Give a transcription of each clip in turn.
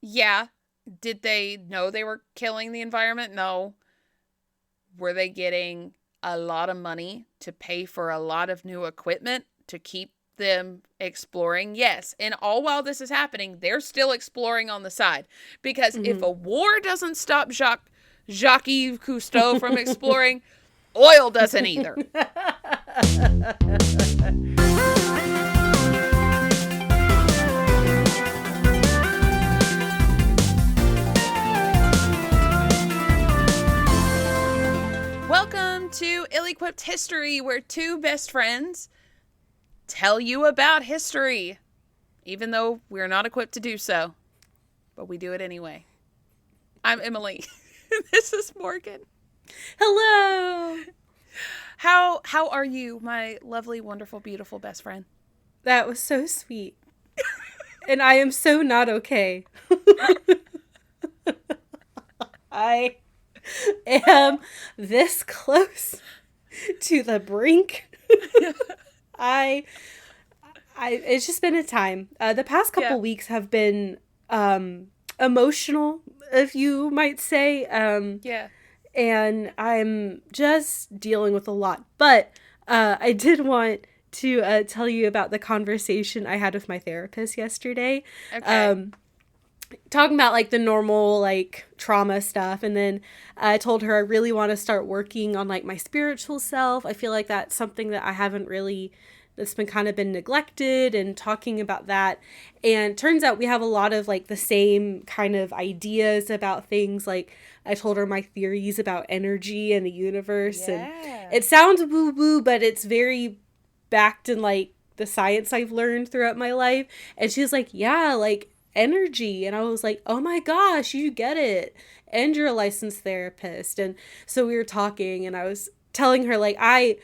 Yeah. Did they know they were killing the environment? No. Were they getting a lot of money to pay for a lot of new equipment to keep them exploring? Yes. And all while this is happening, they're still exploring on the side. Because if a war doesn't stop Jacques-Yves Cousteau from exploring, oil doesn't either. Welcome to Ill-Equipped History, where two best friends tell you about history, even though we're not equipped to do so, but we do it anyway. I'm Emileigh. This is Morgan. Hello. How are you, my lovely, wonderful, beautiful best friend? That was so sweet. And I am so not okay. I am this close to the brink. It's just been a time. The past couple weeks have been emotional, if you might say. And I'm just dealing with a lot. But I did want to tell you about the conversation I had with my therapist yesterday. Okay. Talking about like the normal like trauma stuff, and then I told her I really want to start working on like my spiritual self. I feel like that's something that I haven't really, that's been kind of been neglected, and talking about that. And turns out we have a lot of like the same kind of ideas about things. Like I told her my theories about energy and the universe, and it sounds woo woo, but it's very backed in like the science I've learned throughout my life. And she was like, yeah, like energy. And I was like, oh my gosh, you get it, and you're a licensed therapist. And so we were talking, and I was telling her like I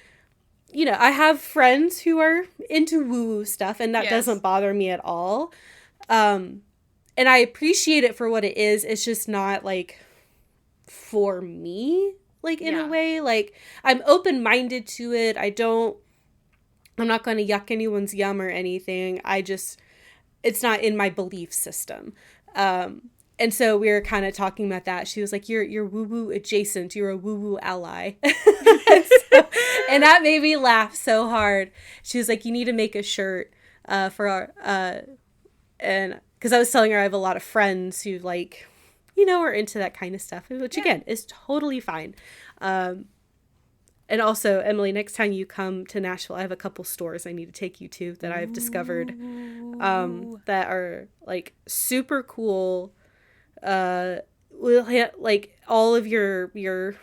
have friends who are into woo-woo stuff, and that doesn't bother me at all. And I appreciate it for what it is. It's just not like for me, like in a way. Like I'm open-minded to it. I'm not going to yuck anyone's yum or anything. It's not in my belief system. And so we were kind of talking about that. She was like, you're woo-woo adjacent. You're a woo-woo ally. And that made me laugh so hard. She was like, you need to make a shirt for our, and because I was telling her I have a lot of friends who like, are into that kind of stuff, which again is totally fine. And also, Emileigh, next time you come to Nashville, I have a couple stores I need to take you to that I've discovered that are like super cool. We'll like all of your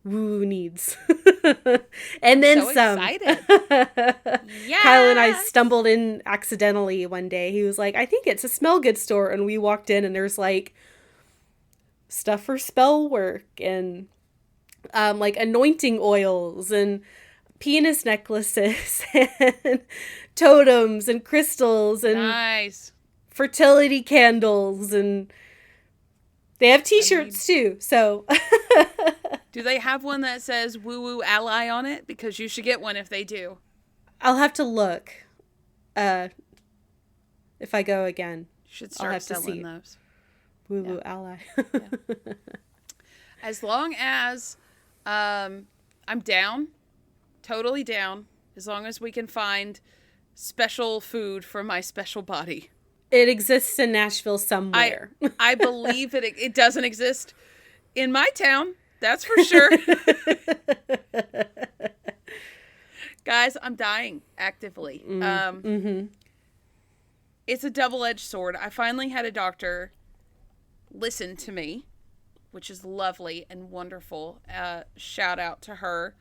woo needs. And then so some. Excited. Yes! Kyle and I stumbled in accidentally one day. He was like, I think it's a smell good store. And we walked in, and there's like stuff for spell work and like anointing oils and penis necklaces and totems and crystals and nice fertility candles, and they have t-shirts too. So do they have one that says woo woo ally on it? Because you should get one if they do. I'll have to look if I go again. You should start selling those. Woo woo ally. As long as I'm down, totally down, as long as we can find special food for my special body. It exists in Nashville somewhere. I believe it doesn't exist in my town. That's for sure. Guys, I'm dying actively. It's a double-edged sword. I finally had a doctor listen to me, which is lovely and wonderful. Shout out to her.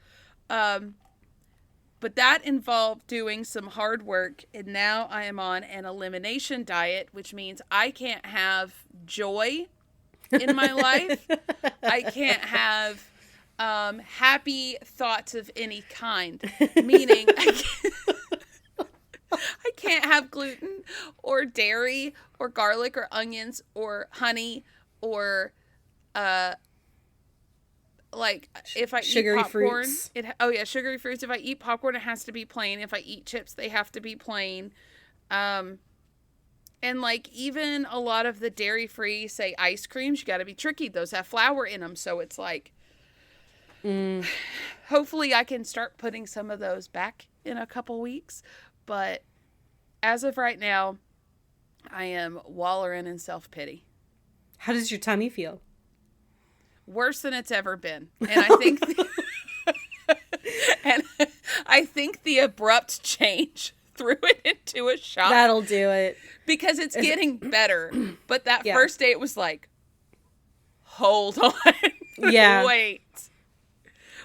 But that involved doing some hard work, and now I am on an elimination diet, which means I can't have joy in my life. I can't have happy thoughts of any kind, meaning I can't have gluten or dairy or garlic or onions or honey or like if I sugary eat popcorn, fruits. Sugary fruits. If I eat popcorn, it has to be plain. If I eat chips, they have to be plain. And And, like, even a lot of the dairy-free, say, ice creams, you got to be tricky. Those have flour in them. So it's like, hopefully I can start putting some of those back in a couple weeks. But as of right now, I am wallowing in self-pity. How does your tummy feel? Worse than it's ever been. And I think... and I think the abrupt change threw it into a shock. That'll do it. Because it's getting better. But that first day it was like, hold on. Yeah. Wait.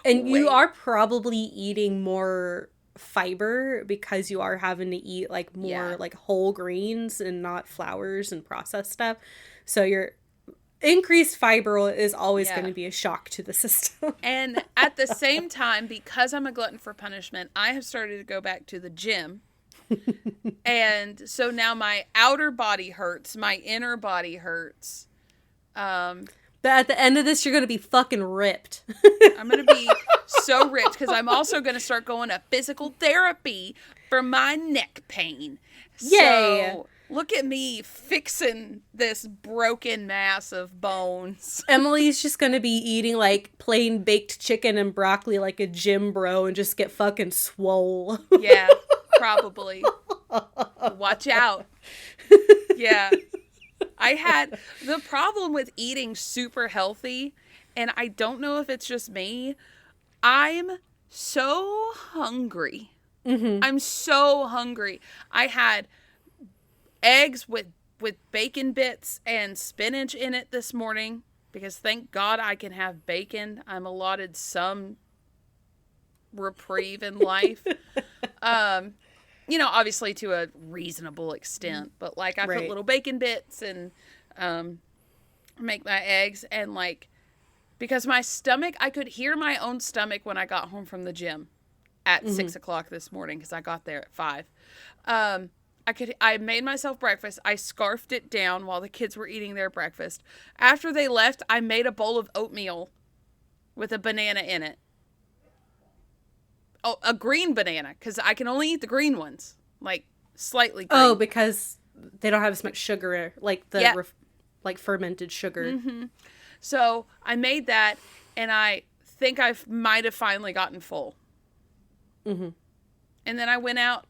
And you are probably eating more fiber because you are having to eat like more like whole grains and not flours and processed stuff. So your increased fiber is always going to be a shock to the system. And at the same time, because I'm a glutton for punishment, I have started to go back to the gym. And so now my outer body hurts, my inner body hurts. But at the end of this, you're going to be fucking ripped. I'm going to be so ripped because I'm also going to start going to physical therapy for my neck pain. Yay! So look at me fixing this broken mass of bones. Emileigh's just going to be eating like plain baked chicken and broccoli like a gym bro and just get fucking swole. Yeah, probably. Watch out. Yeah. I had the problem with eating super healthy, and I don't know if it's just me. I'm so hungry. Mm-hmm. I'm so hungry. I had eggs with bacon bits and spinach in it this morning because thank God I can have bacon. I'm allotted some reprieve in life. You know, obviously to a reasonable extent, but like I put little bacon bits and make my eggs, and like because my stomach, I could hear my own stomach when I got home from the gym at 6 o'clock this morning because I got there at 5. I made myself breakfast. I scarfed it down while the kids were eating their breakfast. After they left, I made a bowl of oatmeal with a banana in it. Oh, a green banana, because I can only eat the green ones, like slightly green. Oh, because they don't have as much sugar, like the like fermented sugar. Mm-hmm. So I made that, and I think I might have finally gotten full. Mm-hmm. And then I went out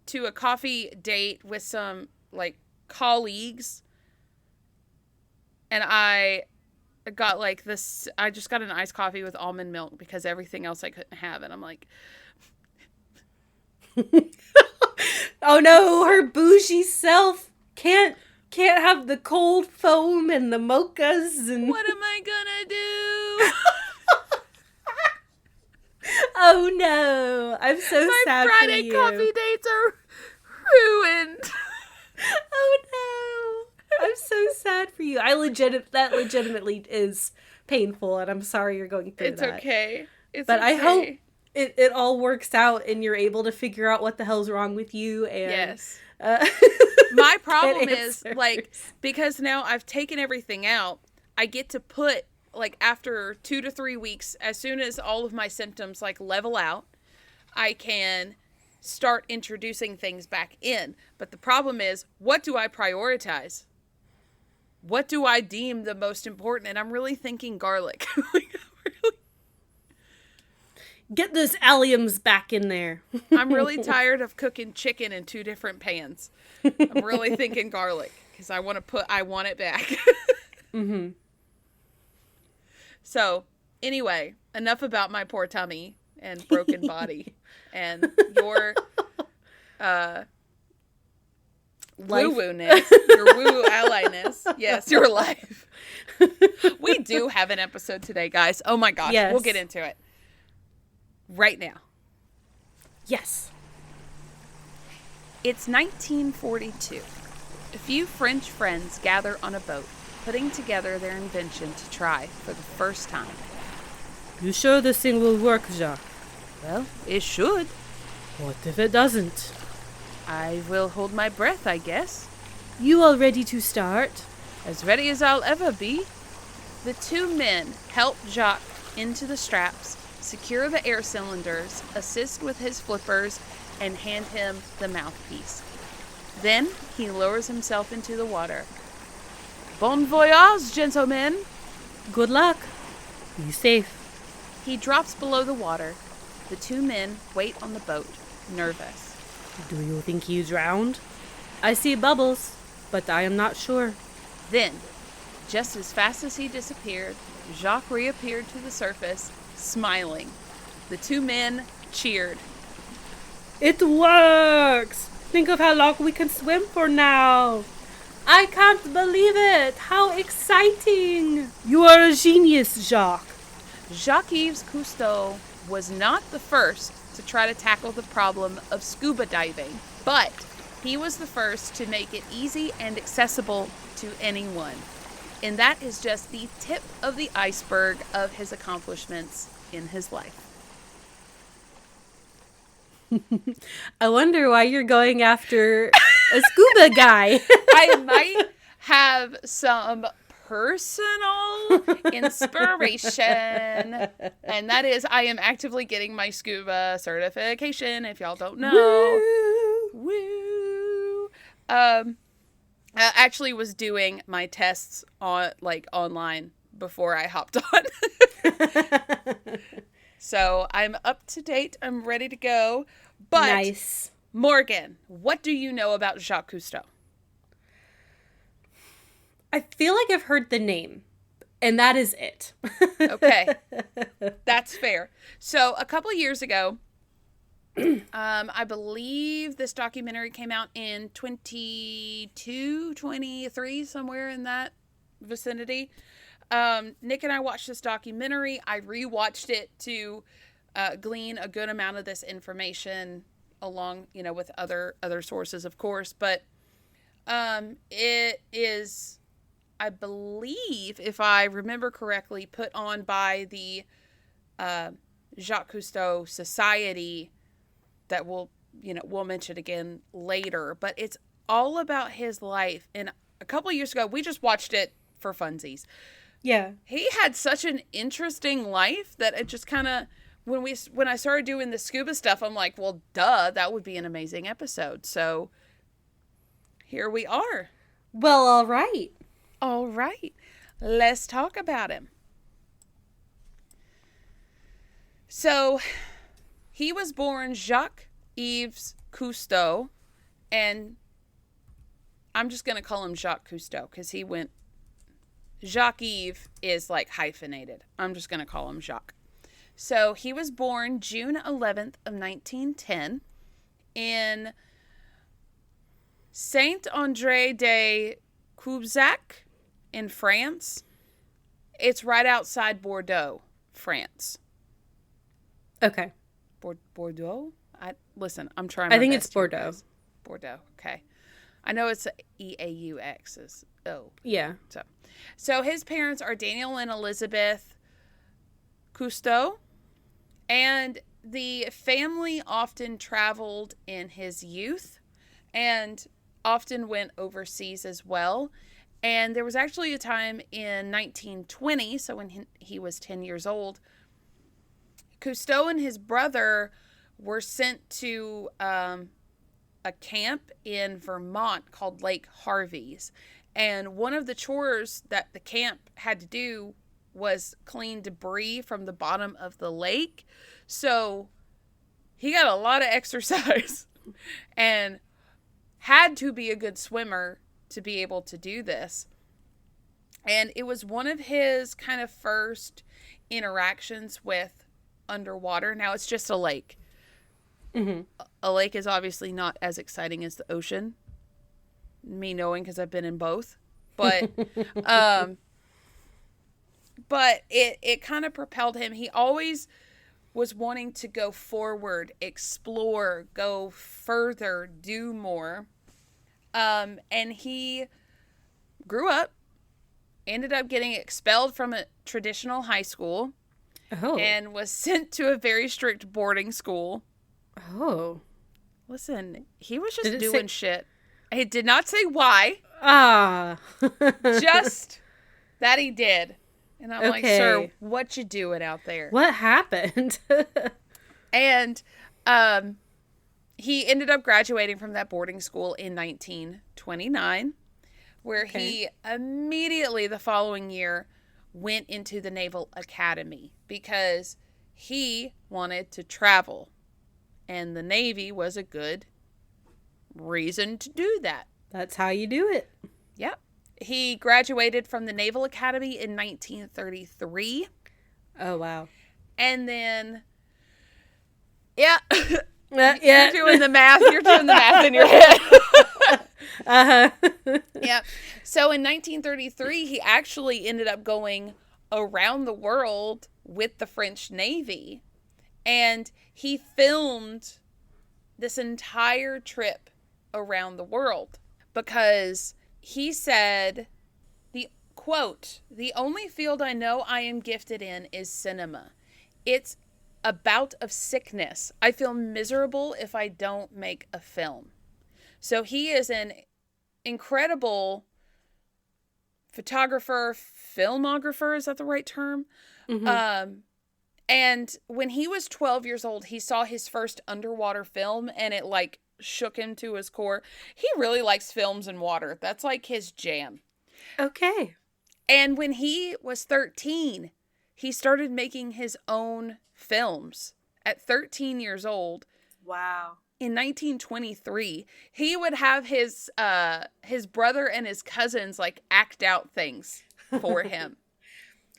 to a coffee date with some like colleagues, and I got like this. I just got an iced coffee with almond milk because everything else I couldn't have, and I'm like. Oh no, her bougie self can't have the cold foam and the mochas and what am I gonna do? Oh no, I'm so sad Friday for you. coffee dates are ruined. Oh no, I'm so sad for you. That legitimately is painful, and I'm sorry you're going through It's that. okay. But I hope it all works out and you're able to figure out what the hell's wrong with you. And yes. My problem is like, because now I've taken everything out, I get to put like after 2 to 3 weeks, as soon as all of my symptoms like level out, I can start introducing things back in. But the problem is, what do I prioritize? What do I deem the most important? And I'm really thinking garlic. Get those alliums back in there. I'm really tired of cooking chicken in 2 different pans. I'm really thinking garlic because I want it back. Mm-hmm. So, anyway, enough about my poor tummy and broken body and your woo-woo-ness, your woo-woo ally-ness. Yes, your life. We do have an episode today, guys. Oh my gosh, yes. We'll get into it right now. Yes. It's 1942. A few French friends gather on a boat, putting together their invention to try for the first time. You sure this thing will work, Jacques? Well, it should. What if it doesn't? I will hold my breath, I guess. You all ready to start? As ready as I'll ever be. The 2 men help Jacques into the straps, secure the air cylinders, assist with his flippers, and hand him the mouthpiece. Then he lowers himself into the water. Bon voyage, gentlemen. Good luck. Be safe. He drops below the water. The two men wait on the boat, nervous. Do you think he drowned? I see bubbles, but I am not sure. Then, just as fast as he disappeared, Jacques reappeared to the surface, smiling. The two men cheered. It works! Think of how long we can swim for now. I can't believe it! How exciting! You are a genius, Jacques. Jacques-Yves Cousteau was not the first to try to tackle the problem of scuba diving, but he was the first to make it easy and accessible to anyone. And that is just the tip of the iceberg of his accomplishments in his life. I wonder why you're going after a scuba guy. I might have some personal inspiration, and that is I am actively getting my scuba certification, if y'all don't know. Woo! I actually was doing my tests on online before I hopped on. So I'm up to date. I'm ready to go. But nice. Morgan, what do you know about Jacques Cousteau? I feel like I've heard the name, and that is it. Okay. That's fair. So a couple of years ago, I believe this documentary came out in 22, 23, somewhere in that vicinity. Nick and I watched this documentary. I rewatched it to glean a good amount of this information along, with other sources, of course. But it is, I believe, if I remember correctly, put on by the Jacques Cousteau Society that we'll mention again later. But it's all about his life. And a couple of years ago, we just watched it for funsies. Yeah. He had such an interesting life that it just kind of, when I started doing the scuba stuff, I'm like, well, duh, that would be an amazing episode. So here we are. Well, all right. All right. Let's talk about him. So he was born Jacques-Yves Cousteau, and I'm just going to call him Jacques Cousteau because Jacques-Yves is like hyphenated. I'm just going to call him Jacques. So he was born June 11th of 1910 in Saint-André de Cubzac in France. It's right outside Bordeaux, France. Okay. Bordeaux? I'm trying. I think it's Bordeaux. Bordeaux. Okay. I know it's EAUX is O. Yeah. So his parents are Daniel and Elizabeth Cousteau, and the family often traveled in his youth and often went overseas as well. And there was actually a time in 1920, so when he was 10 years old, Cousteau and his brother were sent to a camp in Vermont called Lake Harvey's. And one of the chores that the camp had to do was clean debris from the bottom of the lake. So he got a lot of exercise and had to be a good swimmer to be able to do this. And it was one of his kind of first interactions with underwater. Now it's just a lake. Mm-hmm. A lake is obviously not as exciting as the ocean. Me knowing, because I've been in both. But but it kind of propelled him. He always was wanting to go forward, explore, go further, do more. And he grew up, ended up getting expelled from a traditional high school, and was sent to a very strict boarding school. Oh. Listen, he was just doing shit. He did not say why. Just that he did. And I'm like, sir, what you doing out there? What happened? And he ended up graduating from that boarding school in 1929, where he immediately the following year went into the Naval Academy because he wanted to travel. And the Navy was a good reason to do that. That's how you do it. Yep. He graduated from the Naval Academy in 1933. Oh, wow. And then, yeah. Yeah. You're doing the math. You're doing the math in your head. Uh-huh. Yep. So in 1933, he actually ended up going around the world with the French Navy. And he filmed this entire trip around the world because he said, the only field I know I am gifted in is cinema. It's a bout of sickness. I feel miserable if I don't make a film. So he is an incredible photographer, filmographer, is that the right term? Mm-hmm. And when he was 12 years old, he saw his first underwater film and it like shook him to his core. He really likes films and water. That's like his jam. Okay. And when he was 13, he started making his own films at 13 years old. Wow. In 1923, he would have his brother and his cousins like act out things for him.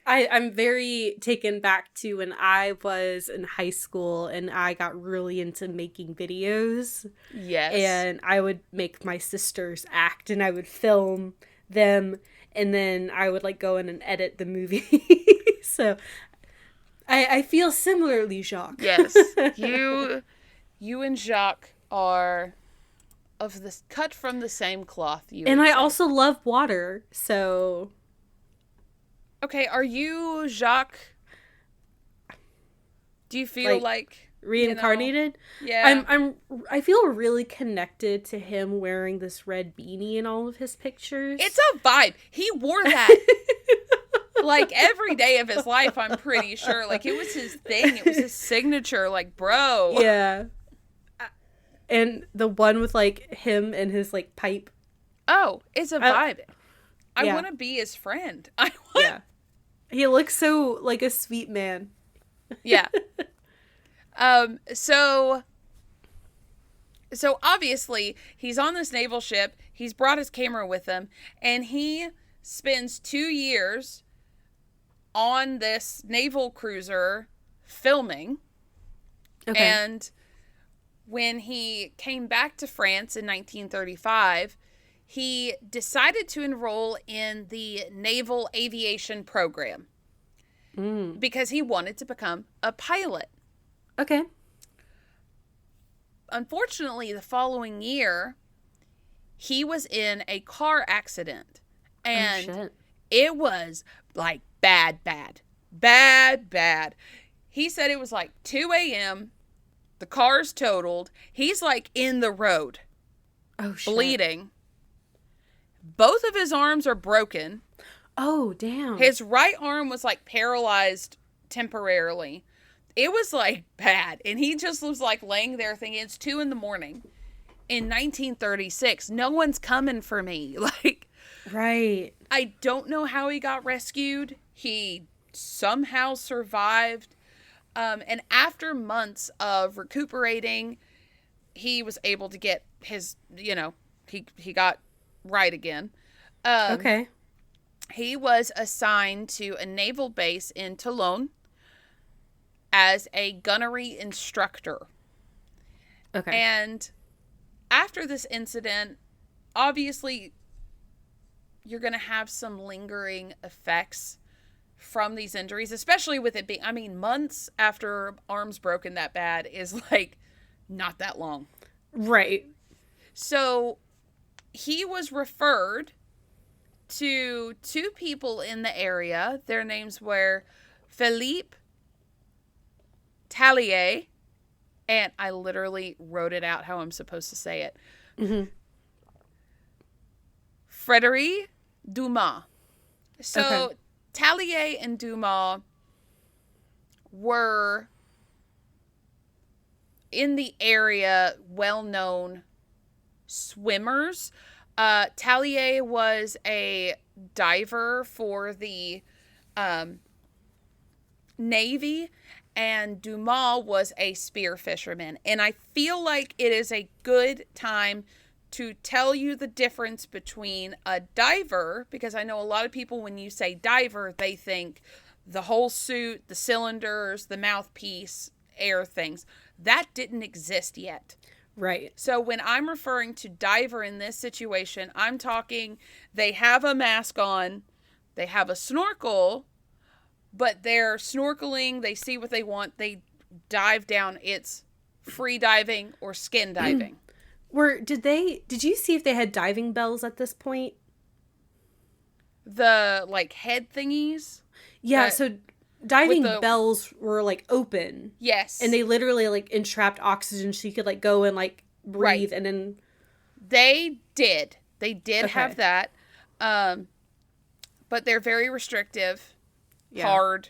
I'm very taken back to when I was in high school and I got really into making videos. Yes. And I would make my sisters act and I would film them and then I would like go in and edit the movie. So I feel similarly, Jacques. Yes. You and Jacques are of this cut from the same cloth. And I also love water, so. Okay, are you Jacques? Do you feel like reincarnated? Yeah. I feel really connected to him wearing this red beanie in all of his pictures. It's a vibe. He wore that like every day of his life, I'm pretty sure. Like it was his thing. It was his signature, like, bro. Yeah. And the one with like him and his like pipe. Oh, it's a vibe. I want to be his friend. Yeah. He looks so like a sweet man. Yeah. So obviously he's on this naval ship. He's brought his camera with him and he spends 2 years on this naval cruiser filming. Okay. And when he came back to France in 1935, he decided to enroll in the Naval Aviation Program because he wanted to become a pilot. Okay. Unfortunately, the following year, he was in a car accident. And it was like bad. He said it was like 2 a.m. The car's totaled. He's like in the road. Oh, shit. Bleeding. Both of his arms are broken. Oh, damn. His right arm was like paralyzed temporarily. It was like bad. And he just was like laying there thinking it's 2 a.m. in 1936. No one's coming for me. Like, right. I don't know how he got rescued. He somehow survived. And after months of recuperating, he was able to get his, he got right again. Okay. He was assigned to a naval base in Toulon as a gunnery instructor. Okay. And after this incident, obviously, you're going to have some lingering effects from these injuries, especially with it being, months after arms broken that bad is like not that long. Right. So he was referred to 2 people in the area. Their names were Philippe Tallier, and I literally wrote it out how I'm supposed to say it. Mm-hmm. Frédéric Dumas. So okay. Tallier and Dumas were in the area well-known swimmers. Tallier was a diver for the Navy, and Dumas was a spear fisherman. And I feel like it is a good time to tell you the difference between a diver, because I know a lot of people, when you say diver, they think the whole suit, the cylinders, the mouthpiece, air things. That didn't exist yet. Right. So when I'm referring to diver in this situation, I'm talking they have a mask on, they have a snorkel, but they're snorkeling, they see what they want, they dive down. It's free diving or skin diving. Did you see if they had diving bells at this point? The, like, head thingies? Yeah, so diving bells were, like, open. Yes. And they literally, like, entrapped oxygen so you could, like, go and, like, breathe. Right. And then... They did have that. But they're very restrictive. Yeah. Hard,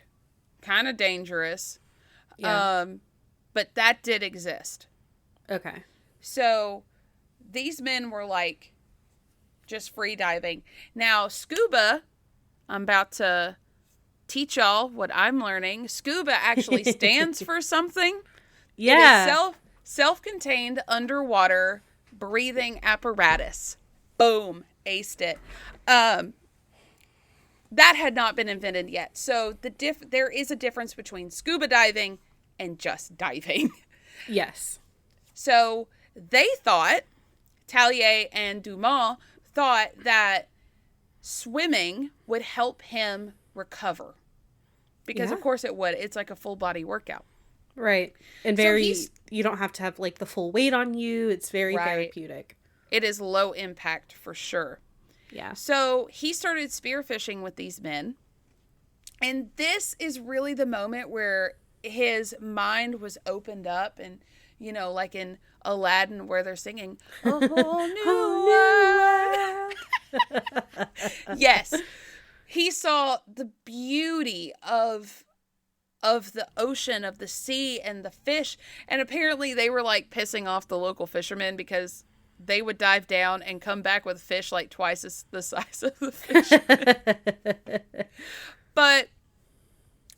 kind of dangerous. Yeah. But that did exist. Okay. So these men were like just free diving. Now, scuba, I'm about to teach y'all what I'm learning. Scuba actually stands for something. Yeah. It is self-contained underwater breathing apparatus. Boom. Aced it. That had not been invented yet. So there is a difference between scuba diving and just diving. Yes. So they thought, Tallier and Dumas thought that swimming would help him recover. Because, of course, it would. It's like a full body workout. Right. And you don't have to have, like, the full weight on you. It's very therapeutic. It is low impact for sure. Yeah. So he started spearfishing with these men. And this is really the moment where his mind was opened up. And, you know, like in Aladdin where they're singing, a whole new world. Yes. He saw the beauty of the ocean, of the sea, and the fish. And apparently they were, like, pissing off the local fishermen because they would dive down and come back with fish like twice the size of the fish. But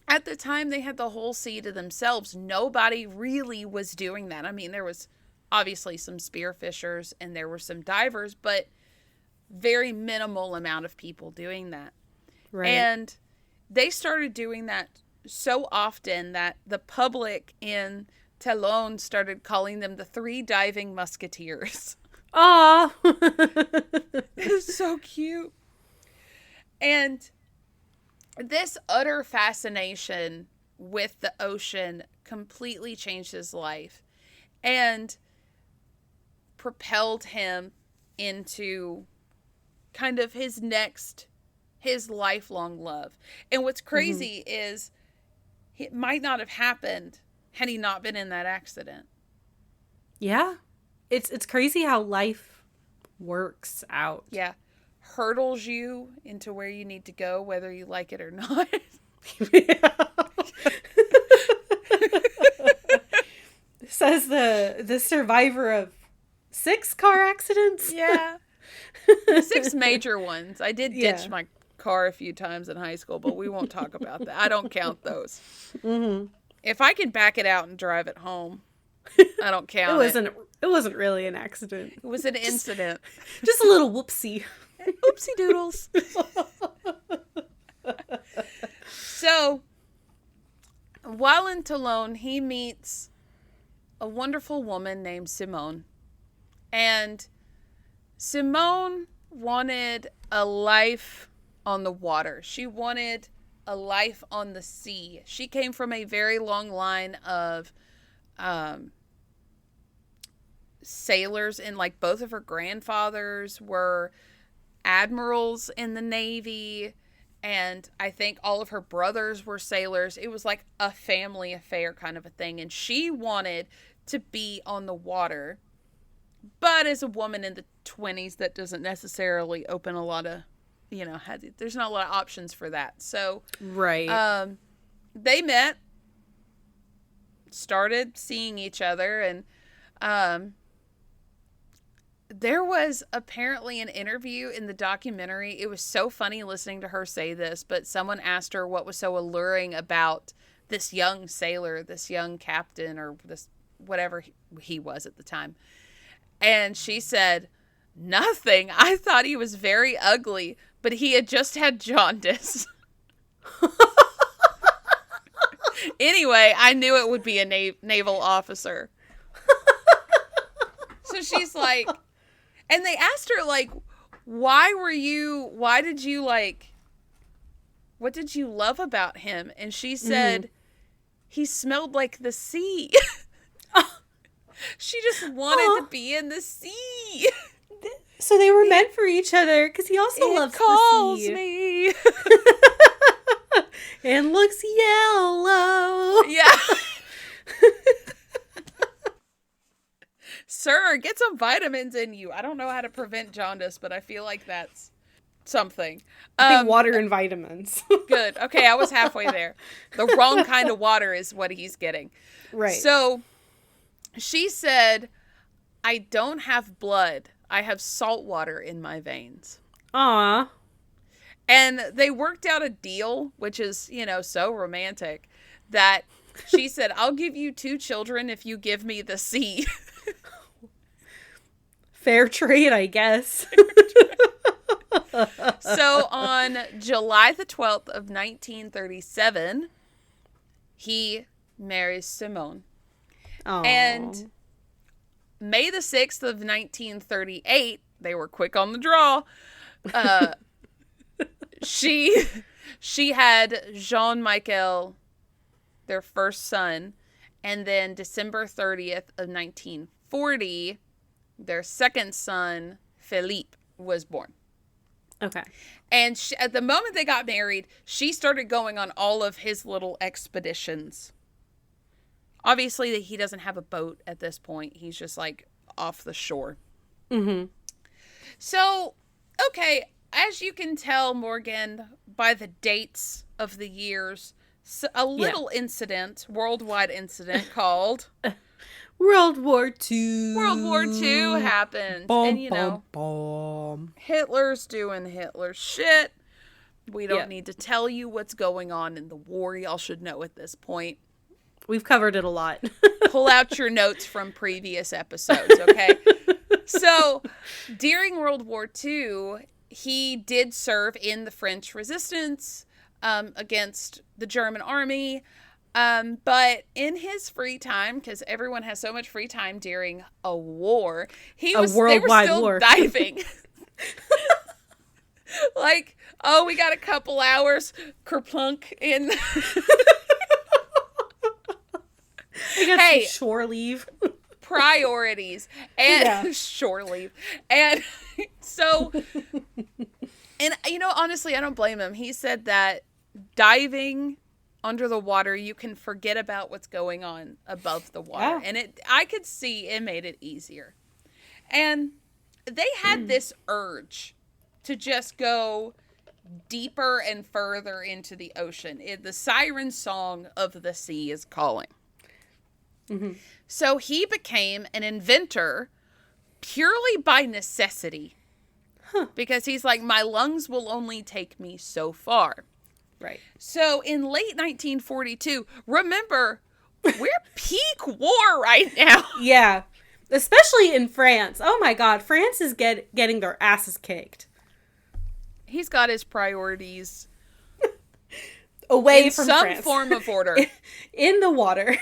at the time, they had the whole sea to themselves. Nobody really was doing that. I mean, there was obviously some spearfishers and there were some divers, but very minimal amount of people doing that. Right. And they started doing that so often that the public in Toulon started calling them the Three Diving Musketeers. Aw. It's so cute. And this utter fascination with the ocean completely changed his life and propelled him into kind of his lifelong love. And what's crazy is it might not have happened had he not been in that accident. Yeah. It's crazy how life works out. Yeah. Hurdles you into where you need to go, whether you like it or not. Says the survivor of 6 car accidents. Yeah. 6 major ones. I did ditch my car a few times in high school, but we won't talk about that. I don't count those. Mm-hmm. If I can back it out and drive it home, I don't count it. It wasn't really an accident. It was an incident. Just a little whoopsie. Oopsie doodles. So, while in Toulon, he meets a wonderful woman named Simone. And Simone wanted a life on the water. She wanted a life on the sea. She came from a very long line of sailors, and like both of her grandfathers were admirals in the Navy, and I think all of her brothers were sailors. It was like a family affair kind of a thing, and she wanted to be on the water. But as a woman in the 20s, that doesn't necessarily open a lot of, there's not a lot of options for that. So, right. They met. started seeing each other. And there was apparently an interview in the documentary. It was so funny listening to her say this, but someone asked her what was so alluring about this young sailor, this young captain, or this whatever he was at the time. And she said, "Nothing. I thought he was very ugly, but he had just had jaundice." Anyway, I knew it would be a naval officer. So she's like, and they asked her, like, what did you love about him? And she said, he smelled like the sea. She just wanted to be in the sea. So they were meant for each other, because he also loves calls the sea. Me. And looks yellow. Yeah. Sir, get some vitamins in you. I don't know how to prevent jaundice, but I feel like that's something. I think water and vitamins. Good. Okay, I was halfway there. The wrong kind of water is what he's getting. Right. So she said, "I don't have blood. I have salt water in my veins." Aw. And they worked out a deal, which is, so romantic, that she said, "I'll give you 2 children if you give me the sea." Fair trade, I guess. So on July the 12th of 1937, he marries Simone. Aww. And May the 6th of 1938, they were quick on the draw. She had Jean-Michel, their first son, and then December 30th of 1940, their second son, Philippe, was born. Okay. And at the moment they got married, she started going on all of his little expeditions. Obviously, he doesn't have a boat at this point. He's just, like, off the shore. Mm-hmm. So, okay, as you can tell, Morgan, by the dates of the years, a little incident, worldwide incident called World War II. World War II happened. Bom, And, bom. Hitler's doing Hitler shit. We don't need to tell you what's going on in the war. Y'all should know at this point. We've covered it a lot. Pull out your notes from previous episodes, okay? So, during World War II, he did serve in the French resistance against the German army. But in his free time, because everyone has so much free time during a war, they were still war. diving. Like, oh, we got a couple hours, kerplunk in. I got some shore leave. Priorities and shore leave. And so, and honestly, I don't blame him. He said that diving under the water, you can forget about what's going on above the water. Yeah. And I could see it made it easier. And they had this urge to just go deeper and further into the ocean. The siren song of the sea is calling. Mm-hmm. So he became an inventor purely by necessity. Because he's like, my lungs will only take me so far. Right. So in late 1942, remember, we're peak war right now. Yeah. Especially in France. Oh my God. France is getting their asses kicked. He's got his priorities away in from some France. form of order. In the water.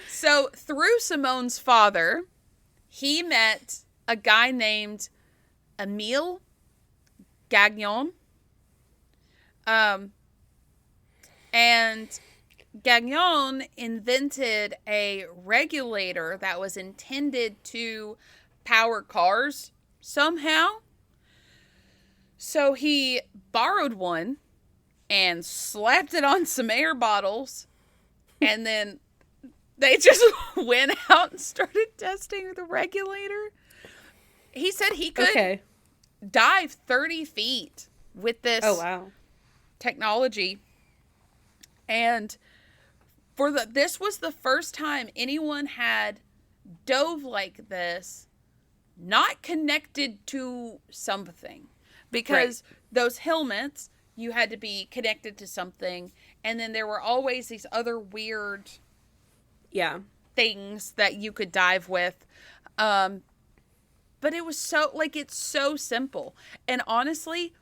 So through Simone's father, he met a guy named Emileigh Gagnon. And Gagnon invented a regulator that was intended to power cars somehow. So he borrowed one and slapped it on some air bottles, and then they just went out and started testing the regulator. He said he could dive 30 feet with this technology. And This was the first time anyone had dove like this, not connected to something. Because those helmets, you had to be connected to something. And then there were always these other weird things that you could dive with. But it was it's so simple. And honestly,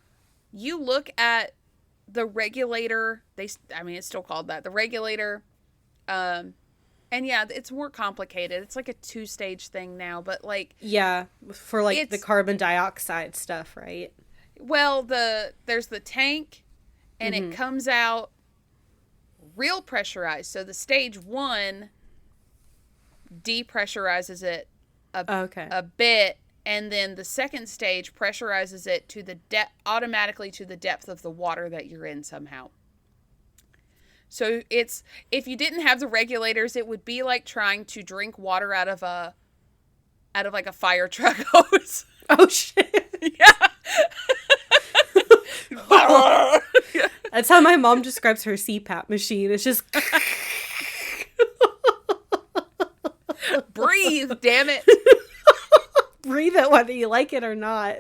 you look at the regulator, it's still called that, the regulator. And yeah, it's more complicated. It's like a 2-stage thing now, but like... Yeah, for like the carbon dioxide stuff, right? Well, there's the tank, and it comes out real pressurized. So the stage 1 depressurizes it a bit, and then the second stage pressurizes it to the automatically to the depth of the water that you're in somehow. So if you didn't have the regulators, it would be like trying to drink water out of like a fire truck hose. Oh shit. Yeah. That's how my mom describes her CPAP machine. It's just breathe, damn it. Breathe it whether you like it or not.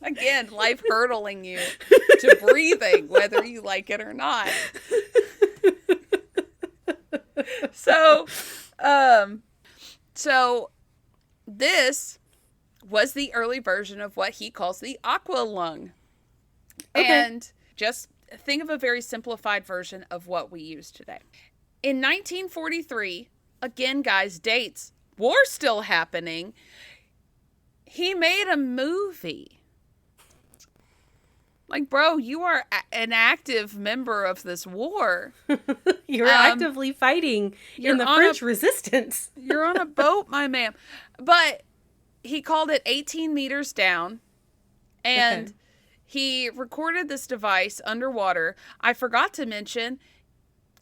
Again, life hurdling you to breathing whether you like it or not. So this was the early version of what he calls the aqua lung. Okay. And just think of a very simplified version of what we use today. In 1943, again, guys, dates, war still happening, he made a movie. Like, bro, you are an active member of this war. You're actively fighting in the French resistance. You're on a boat, my man. But he called it 18 meters down, and he recorded this device underwater. I forgot to mention,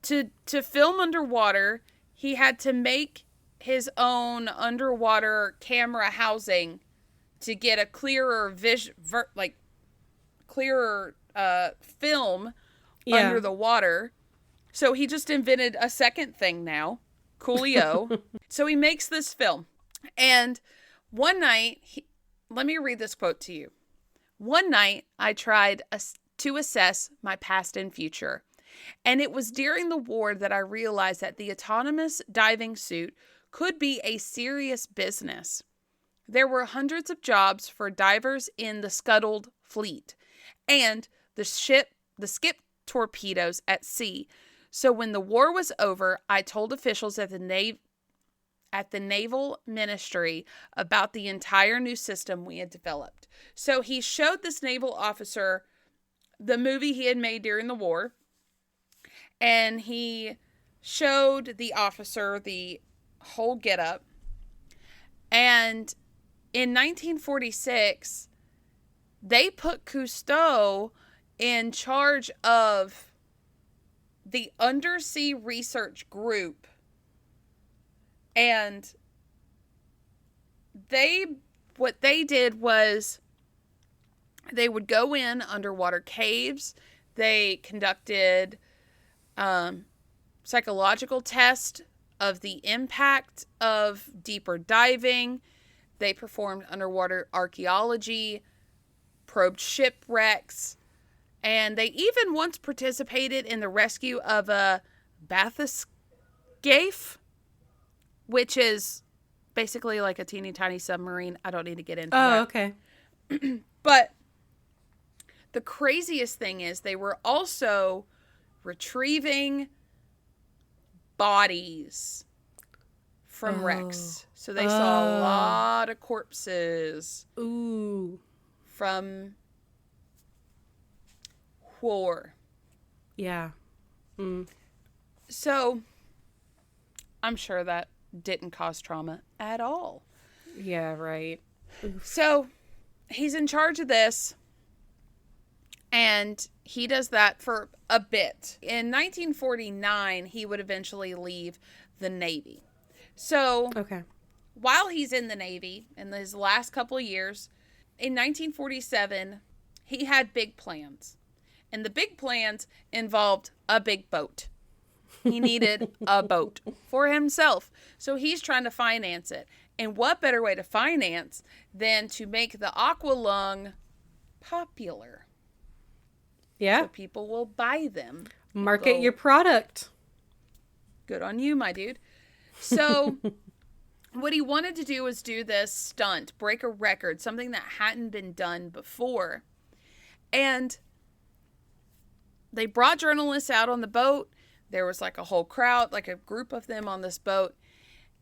to film underwater, he had to make his own underwater camera housing to get a clearer film under the water. So he just invented a second thing now, coolio. So he makes this film. And one night, let me read this quote to you. One night, I tried to assess my past and future. And it was during the war that I realized that the autonomous diving suit could be a serious business. There were hundreds of jobs for divers in the scuttled fleet and the skip torpedoes at sea. So when the war was over, I told officials at the Naval Ministry about the entire new system we had developed. So he showed this naval officer the movie he had made during the war, and he showed the officer the whole getup. And in 1946, they put Cousteau in charge of the undersea research group. And what they did was they would go in underwater caves. They conducted psychological tests of the impact of deeper diving. They performed underwater archaeology, probed shipwrecks, and they even once participated in the rescue of a bathyscaphe, which is basically like a teeny tiny submarine. I don't need to get into that. Oh, okay. But the craziest thing is they were also retrieving bodies from wrecks. So they saw a lot of corpses. Ooh. From war. Yeah. Mm. So I'm sure that didn't cause trauma at all. Yeah, right. Oof. So he's in charge of this, and he does that for a bit. In 1949, he would eventually leave the Navy. So while he's in the Navy, in his last couple of years, in 1947, he had big plans. And the big plans involved a big boat. He needed a boat for himself. So he's trying to finance it. And what better way to finance than to make the aqualung popular? Yeah. So people will buy them. Market your product. Good on you, my dude. So what he wanted to do was do this stunt, break a record, something that hadn't been done before. And they brought journalists out on the boat. There was like a whole crowd, like a group of them on this boat.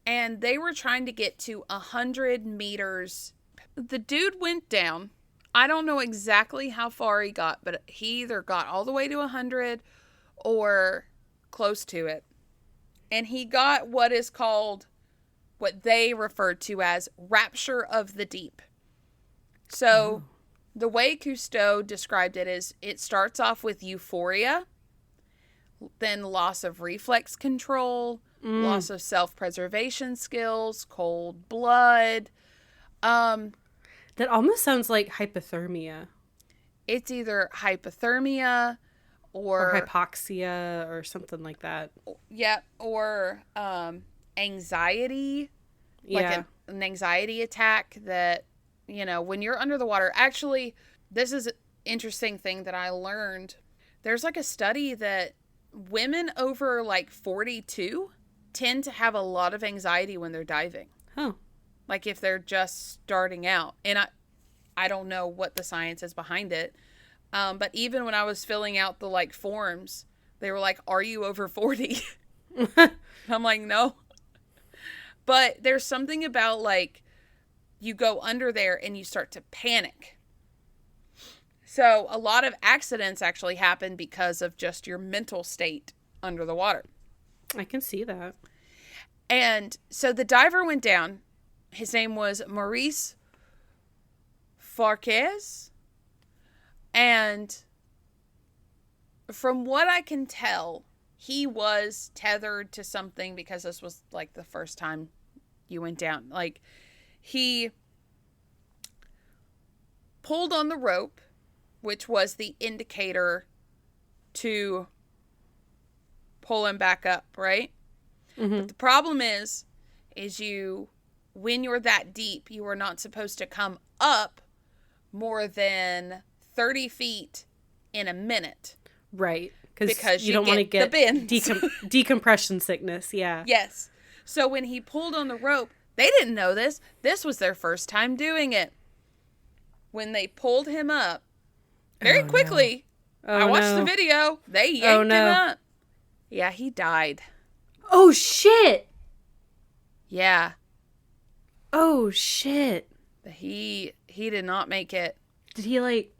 And they were trying to get to 100 meters. The dude went down. I don't know exactly how far he got, but he either got all the way to 100 or close to it. And he got what is called, what they referred to as rapture of the deep. So the way Cousteau described it is it starts off with euphoria, then loss of reflex control, loss of self-preservation skills, cold blood. That almost sounds like hypothermia. It's either hypothermia or hypoxia or something like that. Yeah, or anxiety. Like an anxiety attack that, you know, when you're under the water. Actually, this is an interesting thing that I learned. There's like a study that women over like 42 tend to have a lot of anxiety when they're diving. Oh. Like if they're just starting out. And I don't know what the science is behind it. But even when I was filling out the like forms, they were like, "Are you over 40?" I'm like, "No." But there's something about like you go under there and you start to panic. So a lot of accidents actually happen because of just your mental state under the water. I can see that. And so the diver went down. His name was Maurice Farquez. And from what I can tell, he was tethered to something because this was like the first time you went down. Like he pulled on the rope, which was the indicator to pull him back up, right? Mm-hmm. But the problem is when you're that deep, you are not supposed to come up more than 30 feet in a minute. Right. Because you don't want to get the decompression sickness. Yeah. Yes. So when he pulled on the rope, they didn't know this. This was their first time doing it. When they pulled him up, very quickly, I watched the video, they yanked him up. Yeah, he died. Oh, shit. Yeah. Oh, shit. He did not make it. Did he like...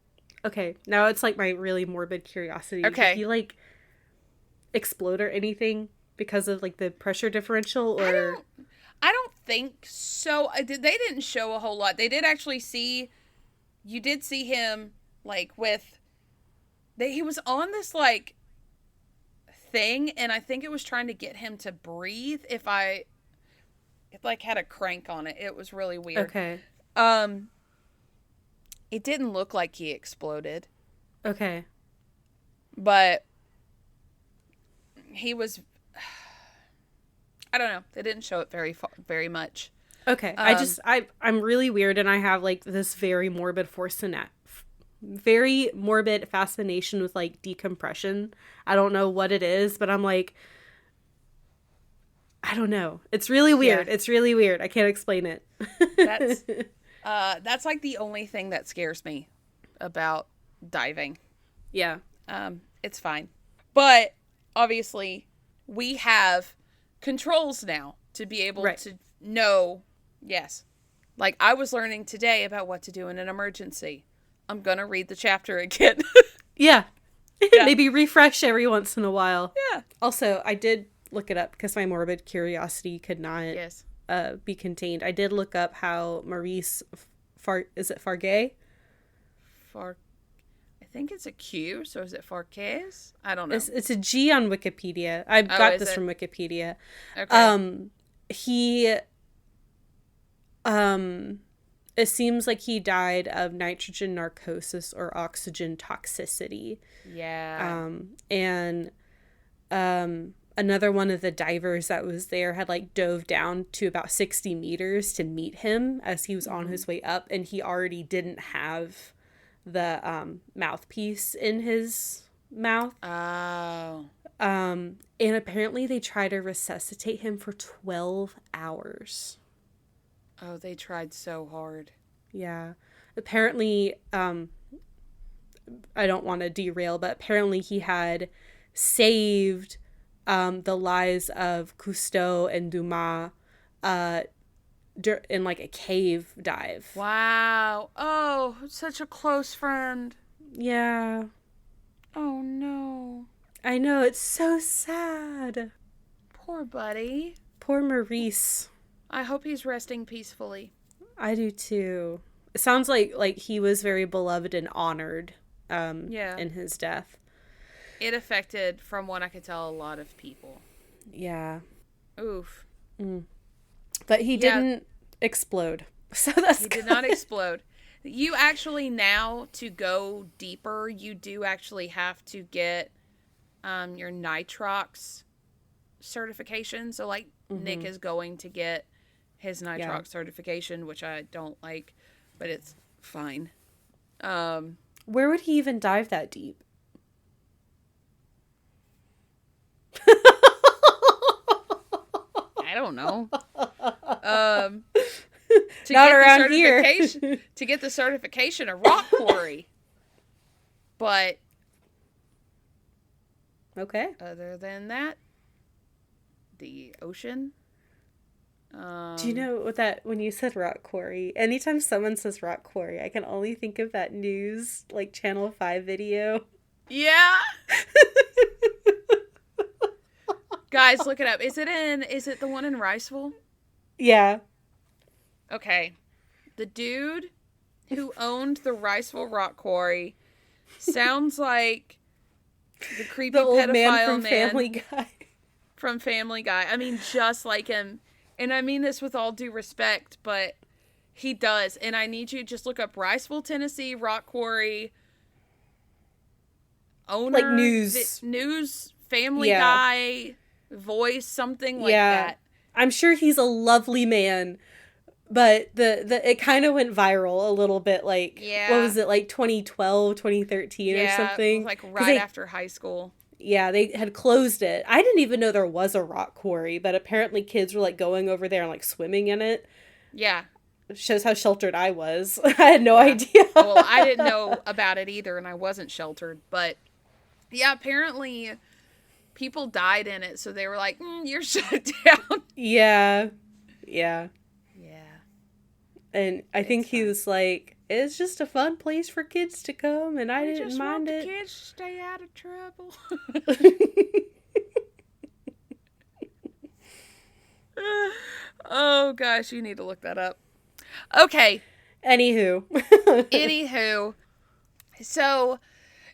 Okay, now it's like my really morbid curiosity. Okay. Did he like explode or anything because of like the pressure differential? Or I don't think so. They didn't show a whole lot. They did actually see... You did see him like with... He was on this like thing, and I think it was trying to get him to breathe. It like had a crank on it. It was really weird. Okay. It didn't look like he exploded. Okay. But he was... I don't know. They didn't show it very much. Okay. I'm really weird, and I have like this very morbid fascination with like decompression. I don't know what it is, but I'm like, I don't know. It's really weird. Yeah. It's really weird. I can't explain it. That's like the only thing that scares me about diving. Yeah. It's fine. But obviously we have controls now to be able to know. Yes. Like I was learning today about what to do in an emergency. I'm going to read the chapter again. Yeah. Maybe refresh every once in a while. Yeah. Also, I did look it up because my morbid curiosity could not be contained. I did look up how Maurice is it Farquez? I think it's a Q, so is it Farquez? I don't know. It's a G on Wikipedia. I got this from Wikipedia. Okay. It seems like he died of nitrogen narcosis or oxygen toxicity. Yeah. another one of the divers that was there had like dove down to about 60 meters to meet him as he was on his way up, and he already didn't have the mouthpiece in his mouth. Oh. And apparently they tried to resuscitate him for 12 hours. Oh, they tried so hard. Yeah. Apparently, I don't want to derail, but apparently he had saved the lives of Cousteau and Dumas in like a cave dive. Wow. Oh, such a close friend. Yeah. Oh, no. I know, it's so sad. Poor buddy. Poor Maurice. I hope he's resting peacefully. I do too. It sounds like he was very beloved and honored in his death. It affected, from what I could tell, a lot of people. Yeah. Oof. But he didn't explode. So that's good. He did not explode. You actually now, to go deeper, you do actually have to get your nitrox certification. So like Nick is going to get his nitrox certification, which I don't like, but it's fine. Where would he even dive that deep? I don't know. To Not get around the certification, here. To get the certification, a rock quarry. But okay. Other than that, the ocean. Do you know what that, when you said rock quarry, anytime someone says rock quarry, I can only think of that news, like Channel 5 video. Yeah. Guys, look it up. Is it the one in Riceville? Yeah. Okay. The dude who owned the Riceville rock quarry sounds like the creepy old pedophile man from Family Guy. From Family Guy. I mean, just like him. And I mean this with all due respect, but he does. And I need you to just look up Riceville, Tennessee, rock quarry owner. Like news. Family Guy, voice, something like that. I'm sure he's a lovely man, but the it kind of went viral a little bit, like, what was it, like 2012, 2013 or something? Like right after high school. Yeah, they had closed it. I didn't even know there was a rock quarry, but apparently kids were like going over there and like swimming in it. Yeah. It shows how sheltered I was. I had no idea. Well, I didn't know about it either, and I wasn't sheltered, but yeah, apparently people died in it, so they were like, you're shut down. Yeah. And I think he was like, it's just a fun place for kids to come, and I didn't mind it. The kids to stay out of trouble. Oh gosh, you need to look that up. Okay. Anywho, so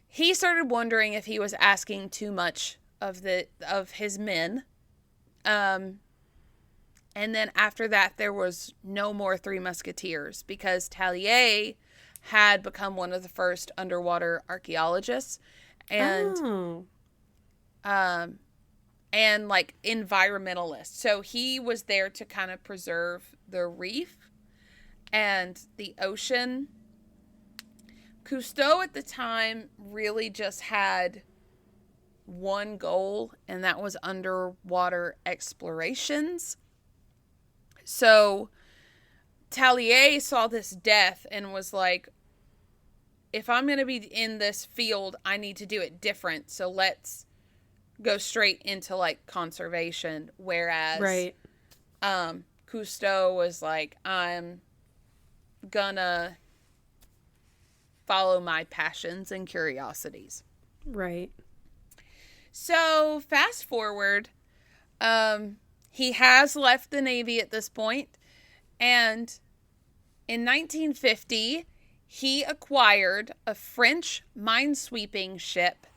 he started wondering if he was asking too much of his men. And then after that, there was no more Three Musketeers because Tallier had become one of the first underwater archaeologists and like environmentalists. So he was there to kind of preserve the reef and the ocean. Cousteau at the time really just had one goal, and that was underwater explorations. So Tallier saw this death and was like, if I'm going to be in this field, I need to do it different. So let's go straight into like conservation. Whereas Cousteau was like, I'm gonna follow my passions and curiosities. Right. So fast forward, he has left the Navy at this point, and in 1950, he acquired a French minesweeping ship,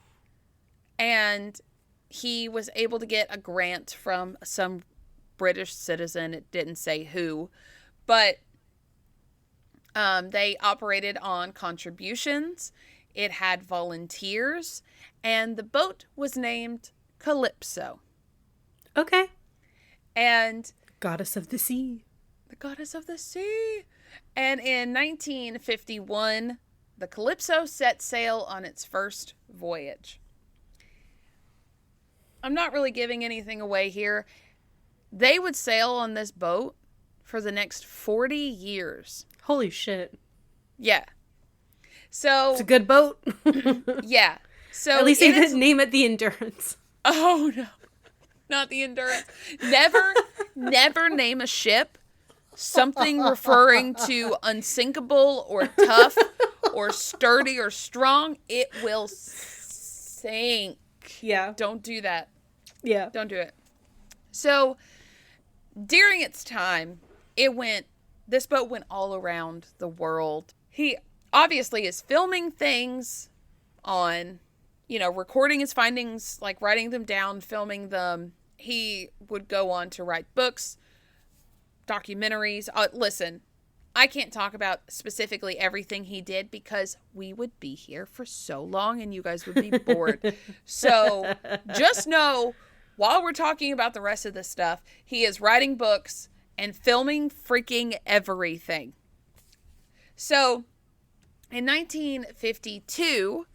and he was able to get a grant from some British citizen. It didn't say who, but they operated on contributions. It had volunteers, and the boat was named Calypso. Okay. And Goddess of the sea. the goddess of the sea. And in 1951, the Calypso set sail on its first voyage. I'm not really giving anything away here. They would sail on this boat for the next 40 years. Holy shit. Yeah. So it's a good boat. Yeah. So at least they didn't name it the Endurance. Oh no. Not the Endurance. Never name a ship something referring to unsinkable or tough or sturdy or strong. It will sink. Yeah. Don't do that. Yeah. Don't do it. So during its time, this boat went all around the world. He obviously is filming things on, recording his findings, like writing them down, filming them. He would go on to write books, documentaries. Listen, I can't talk about specifically everything he did because we would be here for so long and you guys would be bored. So just know, while we're talking about the rest of this stuff, he is writing books and filming freaking everything. So in 1952,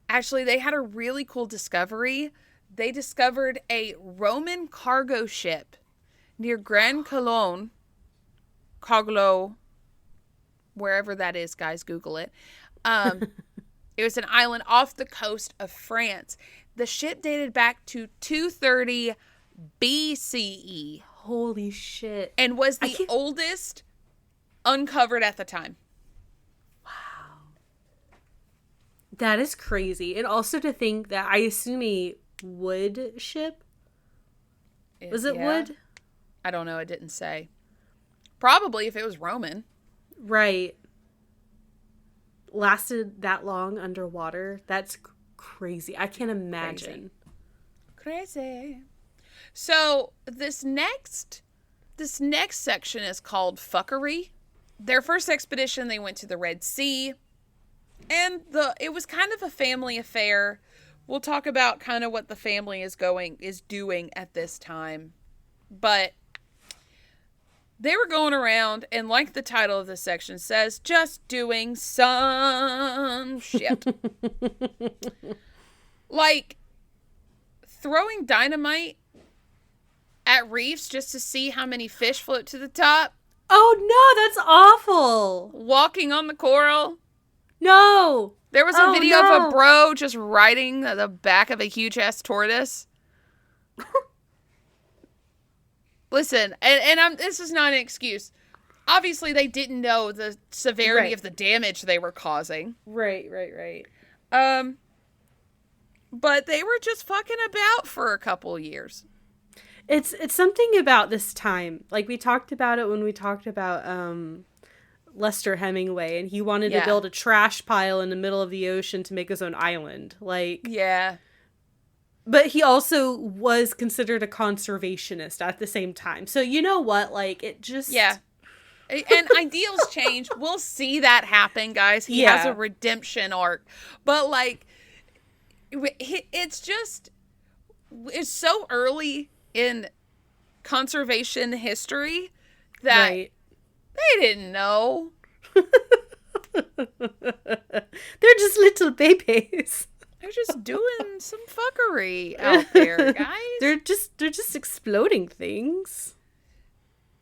actually, they had a really cool discovery. They discovered a Roman cargo ship near Grand Cologne, wherever that is, guys, Google it. It was an island off the coast of France. The ship dated back to 230 BCE. Holy shit. And was the oldest uncovered at the time. That is crazy. And also to think that I assume a wood ship. Was it wood? I don't know. It didn't say. Probably if it was Roman. Right. Lasted that long underwater. That's crazy. I can't imagine. Crazy. So this next section is called Fuckery. Their first expedition, they went to the Red Sea. And it was kind of a family affair. We'll talk about kind of what the family is doing at this time. But they were going around, and like the title of this section says, just doing some shit. Like throwing dynamite at reefs just to see how many fish float to the top. Oh no, that's awful. Walking on the coral. No. There was a video of a bro just riding the back of a huge-ass tortoise. Listen, and this is not an excuse. Obviously, they didn't know the severity of the damage they were causing. Right. But they were just fucking about for a couple years. It's something about this time. Like, we talked about it when we talked about Lester Hemingway, and he wanted to build a trash pile in the middle of the ocean to make his own island. Like, yeah. But he also was considered a conservationist at the same time. So you know what? Like, it just... Yeah. And ideals change. We'll see that happen, guys. He has a redemption arc. But, like, it's so early in conservation history that they didn't know. They're just little babies. They're just doing some fuckery out there, guys. They're just exploding things.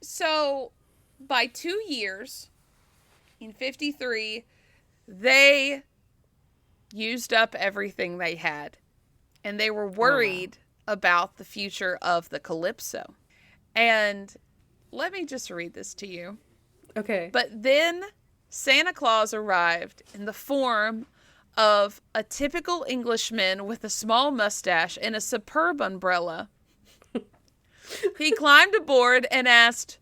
So, by 2 years, in 53, they used up everything they had. And they were worried about the future of the Calypso. And let me just read this to you. Okay. But then Santa Claus arrived in the form of a typical Englishman with a small mustache and a superb umbrella. He climbed aboard and asked,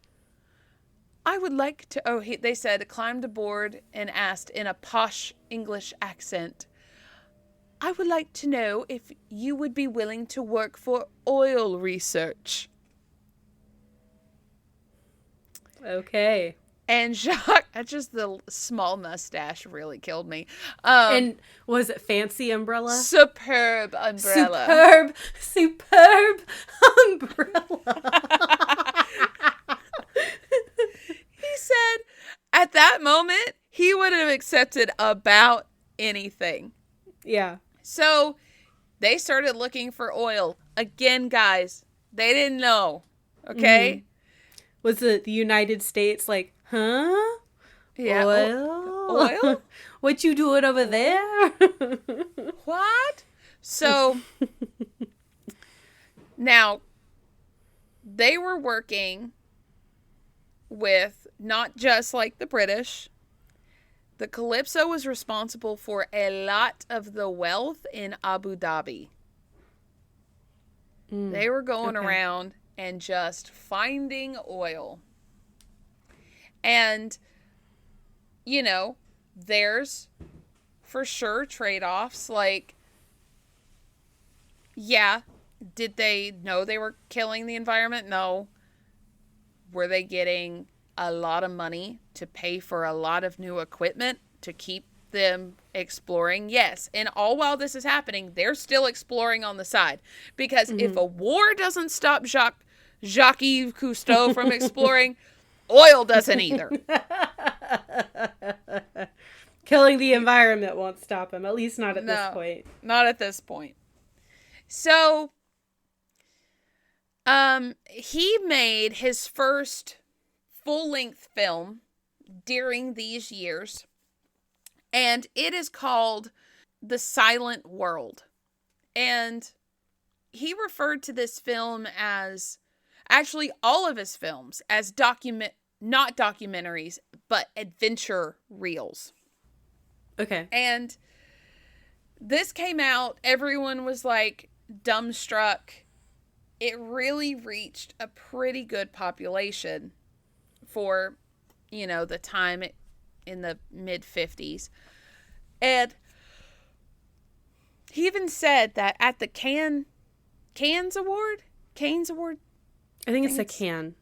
I would like to... they said climbed aboard and asked in a posh English accent, I would like to know if you would be willing to work for oil research. Okay. And Jacques, just the small mustache really killed me. And was it fancy umbrella? Superb umbrella. Superb umbrella. He said at that moment, he would have accepted about anything. Yeah. So they started looking for oil. Again, guys, they didn't know. Okay? Was it the United States like, huh? Yeah. Oil? What you doing over there? What? So now they were working with not just like the British. The Calypso was responsible for a lot of the wealth in Abu Dhabi. They were going around and just finding oil. And, you know, there's for sure trade-offs. Like, yeah, did they know they were killing the environment? No. Were they getting a lot of money to pay for a lot of new equipment to keep them exploring? Yes. And all while this is happening, they're still exploring on the side. Because if a war doesn't stop Jacques-Yves Cousteau from exploring, oil doesn't either. Killing the environment won't stop him, at least not at this point. Not at this point. So, he made his first full-length film during these years, and it is called The Silent World. And he referred to this film as, actually all of his films, as not documentaries, but adventure reels. Okay. And this came out, everyone was like dumbstruck. It really reached a pretty good population for, you know, the time in the mid-50s. And he even said that at the Cannes Award? I think it's a Cannes.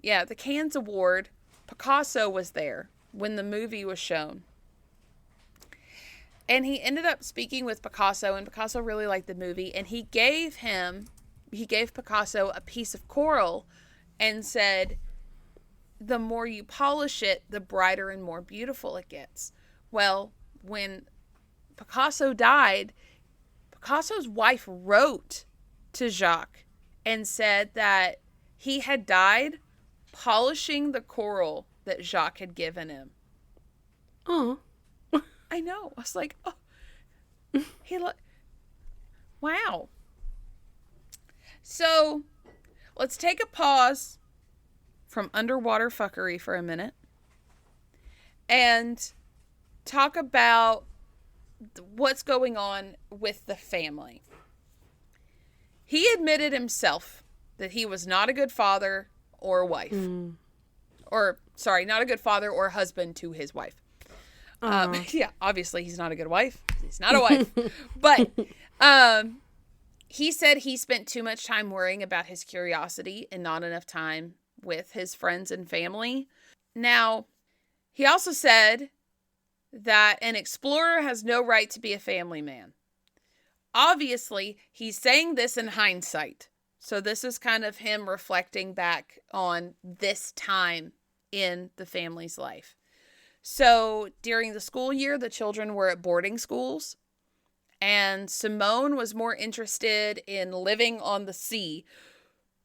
Yeah, the Cannes Award, Picasso was there when the movie was shown. And he ended up speaking with Picasso, and Picasso really liked the movie, and he gave Picasso a piece of coral and said, the more you polish it, the brighter and more beautiful it gets. Well, when Picasso died, Picasso's wife wrote to Jacques and said that he had died polishing the coral that Jacques had given him. Oh. I know. I was like, oh. Wow. So, let's take a pause from underwater fuckery for a minute and talk about what's going on with the family. He admitted himself that he was not a good father or wife. Not a good father or husband to his wife. Yeah, obviously he's not a good wife. He's not a wife. But he said he spent too much time worrying about his curiosity and not enough time with his friends and family. Now, he also said that an explorer has no right to be a family man. Obviously, he's saying this in hindsight. So this is kind of him reflecting back on this time in the family's life. So during the school year, the children were at boarding schools, and Simone was more interested in living on the sea.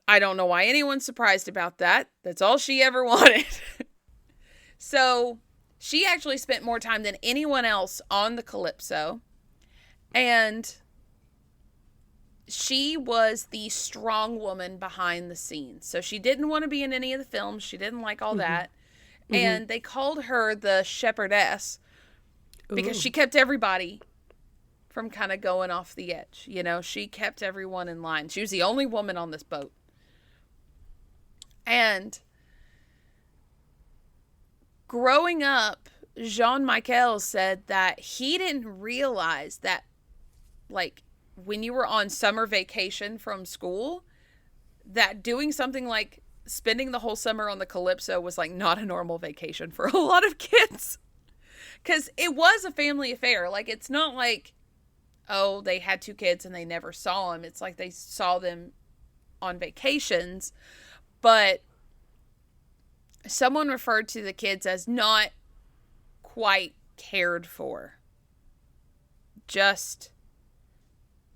I don't know why anyone's surprised about that. That's all she ever wanted. So she actually spent more time than anyone else on the Calypso, and she was the strong woman behind the scenes. So she didn't want to be in any of the films. She didn't like all that. And they called her the shepherdess because she kept everybody from kind of going off the edge. You know, she kept everyone in line. She was the only woman on this boat. And growing up, Jean-Michel said that he didn't realize that, like, when you were on summer vacation from school, that doing something like spending the whole summer on the Calypso was like not a normal vacation for a lot of kids. Because it was a family affair. Like, it's not like, oh, they had 2 kids and they never saw them. It's like they saw them on vacations. But someone referred to the kids as not quite cared for. Just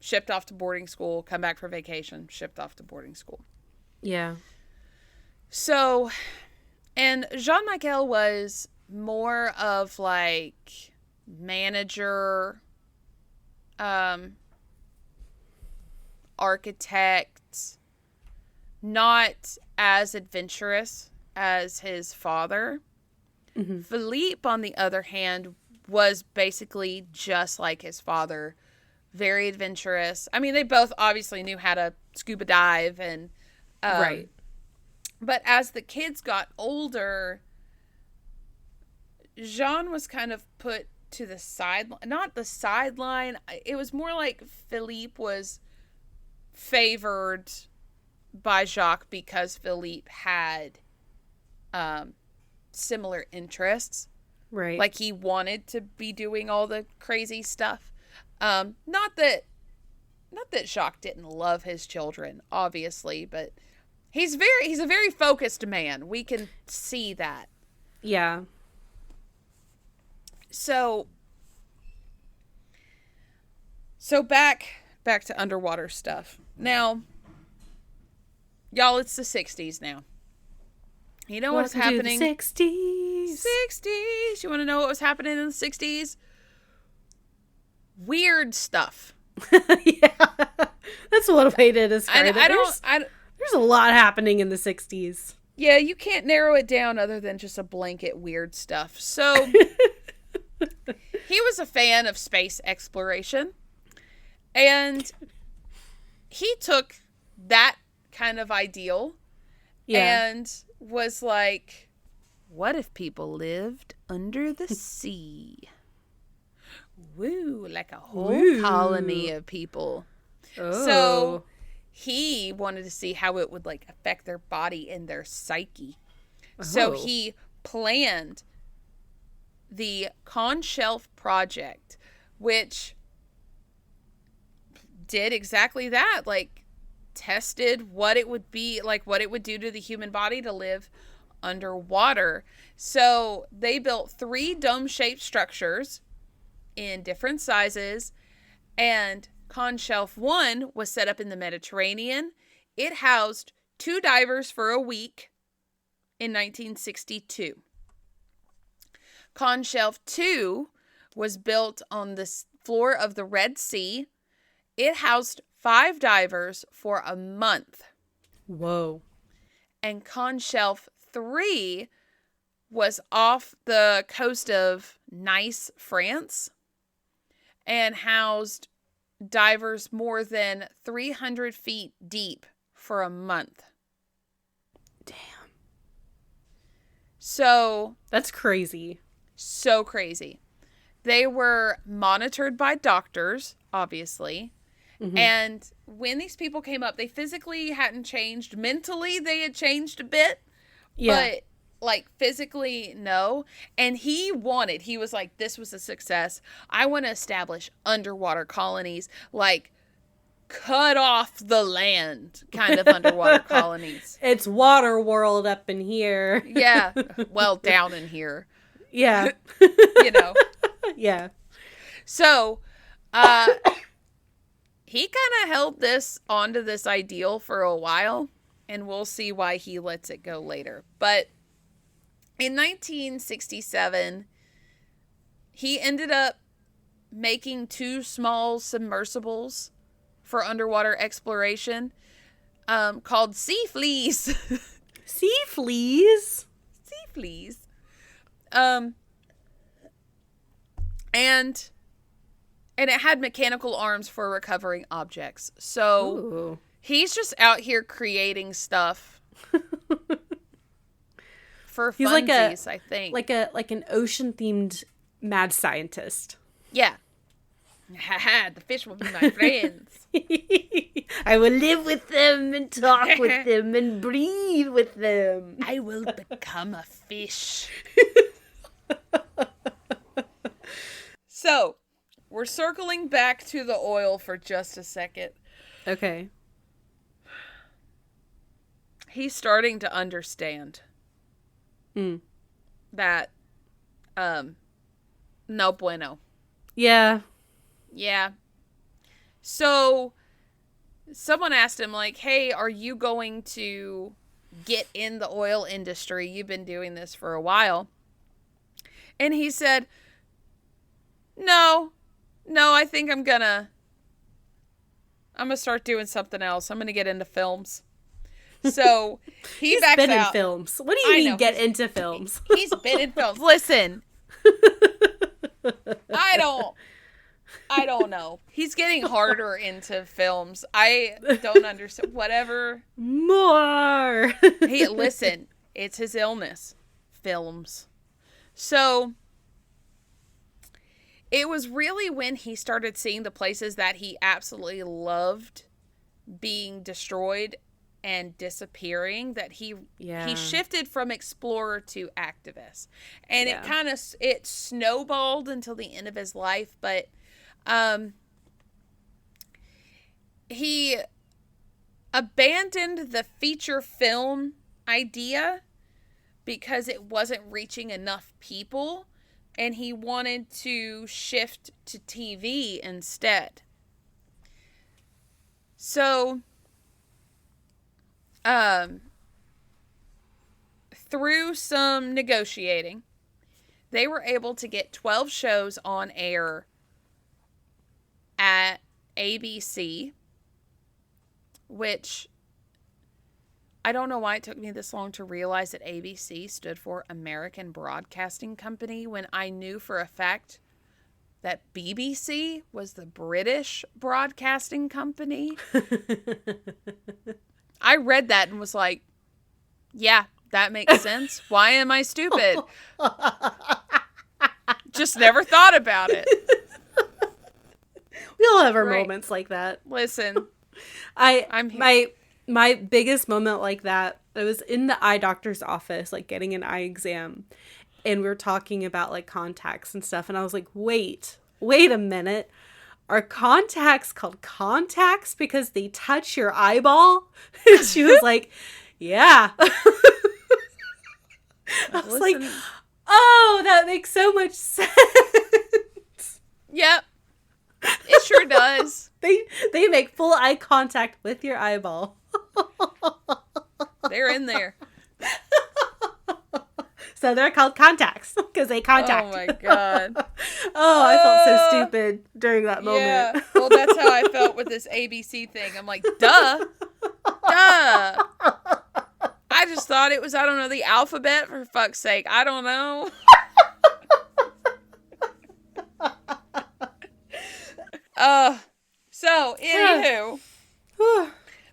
shipped off to boarding school, come back for vacation, shipped off to boarding school. Yeah. So, and Jean-Michel was more of like manager, architect, not as adventurous as his father. Mm-hmm. Philippe, on the other hand, was basically just like his father, very adventurous. I mean, they both obviously knew how to scuba dive and right. But as the kids got older, Jean was kind of put to the sideline. Not the sideline. It was more like Philippe was favored by Jacques because Philippe had similar interests. Right. Like, he wanted to be doing all the crazy stuff. Not that Jacques didn't love his children, obviously, but he's a very focused man. We can see that. Yeah. So back to underwater stuff. Now, y'all, it's the 60s now. You know what's happening? 60s. 60s. You want to know what was happening in the 60s? Weird stuff. Yeah. That's one way to describe it. There's a lot happening in the 60s. Yeah, you can't narrow it down other than just a blanket weird stuff. So, he was a fan of space exploration. And he took that kind of ideal and was like, what if people lived under the sea? Woo, like a whole colony of people. Oh. So he wanted to see how it would like affect their body and their psyche. Oh. So he planned the Con-Shelf Project, which did exactly that. Like, tested what it would be, like what it would do to the human body to live underwater. So they built 3 dome-shaped structures in different sizes, and Con-Shelf 1 was set up in the Mediterranean. It housed 2 divers for a week in 1962. Con-Shelf 2 was built on the floor of the Red Sea. It housed 5 divers for a month. Whoa. And Con-Shelf 3 was off the coast of Nice, France, and housed divers more than 300 feet deep for a month. Damn. So... that's crazy. So crazy. They were monitored by doctors, obviously. Mm-hmm. And when these people came up, they physically hadn't changed. Mentally, they had changed a bit. Yeah. But, like, physically, no. And he was like, this was a success. I want to establish underwater colonies, like, cut off the land kind of underwater colonies. It's water world up in here. Yeah. Well, down in here. Yeah. You know. Yeah. So, he kind of held onto this ideal for a while, and we'll see why he lets it go later. But in 1967, he ended up making 2 small submersibles for underwater exploration, called Sea Fleas. Sea Fleas? Sea Fleas. And it had mechanical arms for recovering objects. So ooh. He's just out here creating stuff for he's funsies, I think. Like an ocean themed mad scientist. Yeah. Haha, the fish will be my friends. I will live with them and talk with them and breathe with them. I will become a fish. So, we're circling back to the oil for just a second. Okay. He's starting to understand that, no bueno. Yeah. Yeah. So, someone asked him, like, hey, are you going to get in the oil industry? You've been doing this for a while. And he said, No, I think I'm gonna start doing something else. I'm gonna get into films. So He's backs been out. In films. What do you mean get into films? He's been in films. Listen, I don't know. He's getting harder into films. I don't understand. Whatever. More. Hey, listen, it's his illness. Films. So it was really when he started seeing the places that he absolutely loved being destroyed and disappearing that he shifted from explorer to activist. And it snowballed until the end of his life, but he abandoned the feature film idea because it wasn't reaching enough people. And he wanted to shift to TV instead. So, through some negotiating, they were able to get 12 shows on air at ABC, which I don't know why it took me this long to realize that ABC stood for American Broadcasting Company when I knew for a fact that BBC was the British Broadcasting Company. I read that and was like, yeah, that makes sense. Why am I stupid? Just never thought about it. We all have our moments like that. Listen, I'm here. My biggest moment like that, I was in the eye doctor's office, like getting an eye exam, and we were talking about like contacts and stuff, and I was like, wait a minute. Are contacts called contacts because they touch your eyeball? And she was like, yeah. I was like, oh, that makes so much sense. Yep. It sure does. They make full eye contact with your eyeball. They're in there. So they're called contacts because they contact. Oh my God. I felt so stupid during that moment. Yeah. Well, that's how I felt with this ABC thing. I'm like, duh. I just thought it was, I don't know, the alphabet, for fuck's sake. I don't know. So, anywho,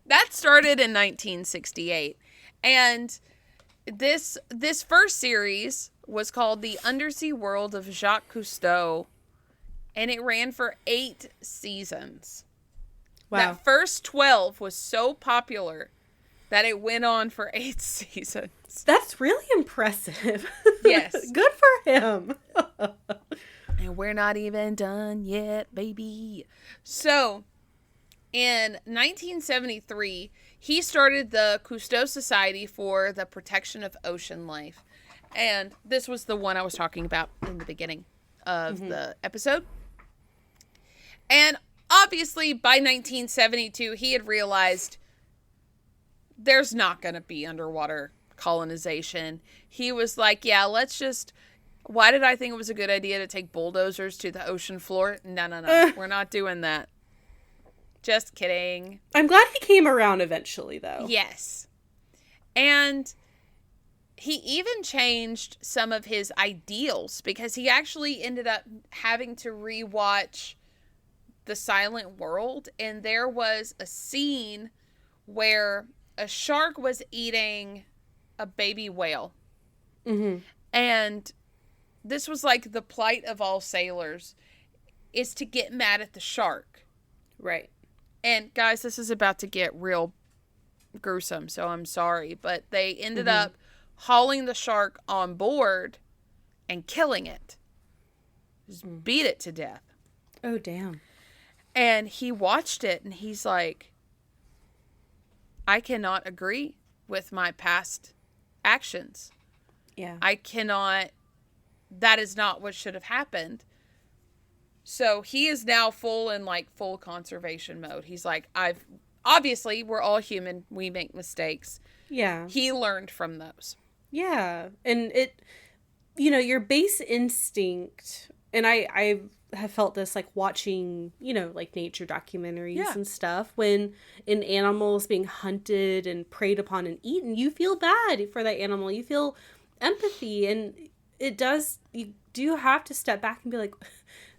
that started in 1968. And this first series was called The Undersea World of Jacques Cousteau. And it ran for 8 seasons. Wow. That first 12 was so popular that it went on for 8 seasons. That's really impressive. Yes. Good for him. And we're not even done yet, baby. So, in 1973, he started the Cousteau Society for the Protection of Ocean Life. And this was the one I was talking about in the beginning of the episode. And obviously, by 1972, he had realized there's not going to be underwater colonization. He was like, yeah, let's just... Why did I think it was a good idea to take bulldozers to the ocean floor? No. We're not doing that. Just kidding. I'm glad he came around eventually, though. Yes. And he even changed some of his ideals because he actually ended up having to rewatch The Silent World. And there was a scene where a shark was eating a baby whale. Mm-hmm. And this was like the plight of all sailors, is to get mad at the shark. Right. And guys, this is about to get real gruesome, so I'm sorry, but they ended up hauling the shark on board and killing it. Just beat it to death. Oh, damn. And he watched it and he's like, I cannot agree with my past actions. Yeah. I cannot, that is not what should have happened. So he is now full conservation mode. He's like, obviously we're all human. We make mistakes. Yeah. He learned from those. Yeah. And your base instinct, and I have felt this like watching, like nature documentaries and stuff, when an animal is being hunted and preyed upon and eaten, you feel bad for that animal. You feel empathy, and you do have to step back and be like,